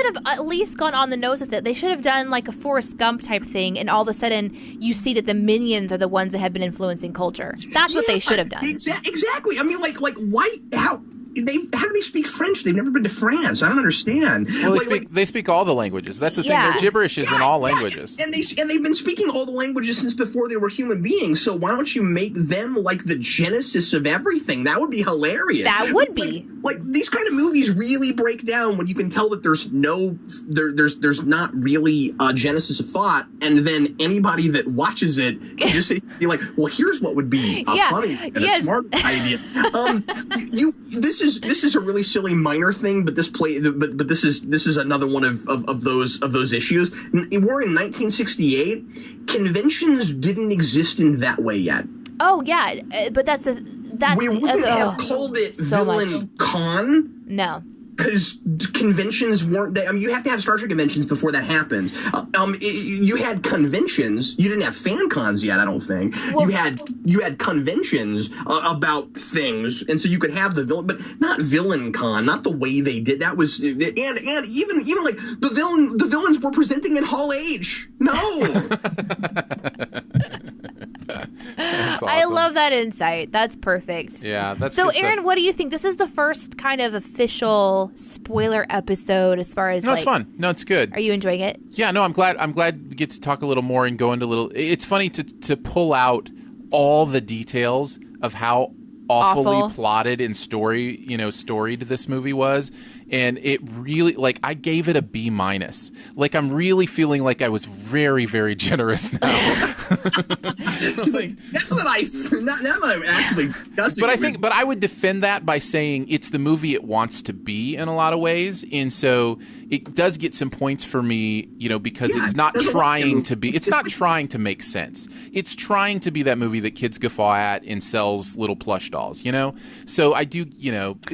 have at least gone on the nose with it. They should have done like a Forrest Gump type thing, and all of a sudden you see that the minions are the ones that have been influencing culture. That's what they should have done. Exactly. I mean, like why? How do they speak French? They've never been to France. I don't understand. Well, they speak all the languages. That's the thing. Their gibberish is in all languages. And they've been speaking all the languages since before they were human beings. So why don't you make them like the genesis of everything? That would be hilarious. That would be. Like these kind of movies really break down when you can tell that there's not really a genesis of thought, and then anybody that watches it can just be like, well, here's what would be a funny and a smart idea. This is a really silly minor thing, but this is another one of those issues. We're in 1968. Conventions didn't exist in that way yet. Oh yeah, but that's we wouldn't have called it Villain Con. No. Because conventions weren't. I mean, you have to have Star Trek conventions before that happens. You had conventions. You didn't have fan cons yet, I don't think. Well, you had conventions about things, and so you could have the villain, but not Villain Con. Not the way they did. That was and even like the villains were presenting in Hall H. No. That's awesome. I love that insight. That's perfect. Yeah, that's so. Good Aaron, stuff. what do you think? This is the first kind of official spoiler episode, as far as it's fun. No, it's good. Are you enjoying it? Yeah, no, I'm glad we get to talk a little more and go into a little. It's funny to pull all the details of how awfully plotted and storied this movie was, and it really, like, I gave it a B-. Like, I'm really feeling like I was very, very generous now. Like, now that I'm actually discussing but I would defend that by saying it's the movie it wants to be in a lot of ways, and so it does get some points for me, because it's not trying to be. It's not trying to make sense. It's trying to be that movie that kids guffaw at and sells little plush dolls. So I do.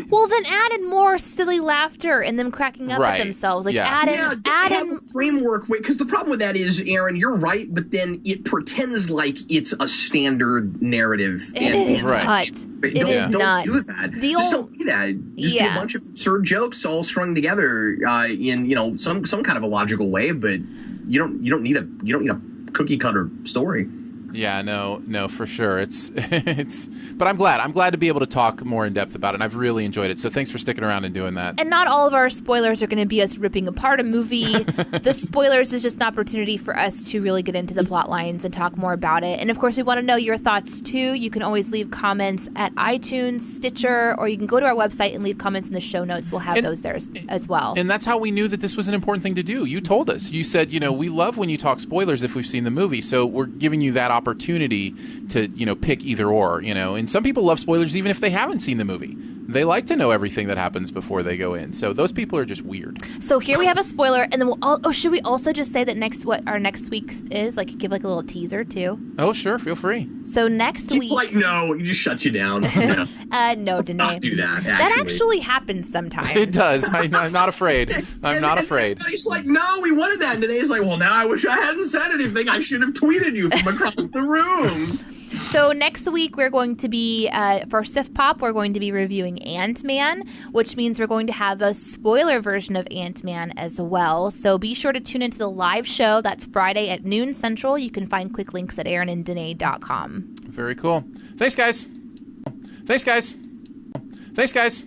Well, then add in more silly laughter and them cracking up at themselves. Like add in a framework. Because the problem with that is, Aaron, you're right, but then it pretends like it's a standard narrative. It is not. Don't do that. Just don't do that. Just be a bunch of absurd jokes all strung together in some kind of a logical way, but you don't need a cookie cutter story. Yeah, no, for sure. But I'm glad to be able to talk more in depth about it, and I've really enjoyed it. So thanks for sticking around and doing that. And not all of our spoilers are going to be us ripping apart a movie. The spoilers is just an opportunity for us to really get into the plot lines and talk more about it. And of course, we want to know your thoughts too. You can always leave comments at iTunes, Stitcher, or you can go to our website and leave comments in the show notes. We'll have those there as well. And that's how we knew that this was an important thing to do. You told us. You said, we love when you talk spoilers if we've seen the movie. So we're giving you that opportunity to pick either or, and some people love spoilers even if they haven't seen the movie. They like to know everything that happens before they go in. So those people are just weird. So here we have a spoiler, and then should we also just say that what our next week's is? Like, give like a little teaser too? Oh, sure. Feel free. So next week... It's like, no, you just shut you down. No, no, Danae. not do that, actually. That actually happens sometimes. It does. I'm not afraid. I'm not afraid. He's like, no, we wanted that. And Danae's like, well, now I wish I hadn't said anything. I should have tweeted you from across the room. So next week we're going to be, for SiftPop, we're going to be reviewing Ant-Man, which means we're going to have a spoiler version of Ant-Man as well. So be sure to tune into the live show. That's Friday at noon Central. You can find quick links at aaronanddanae.com. Very cool. Thanks, guys. Thanks, guys. Thanks, guys.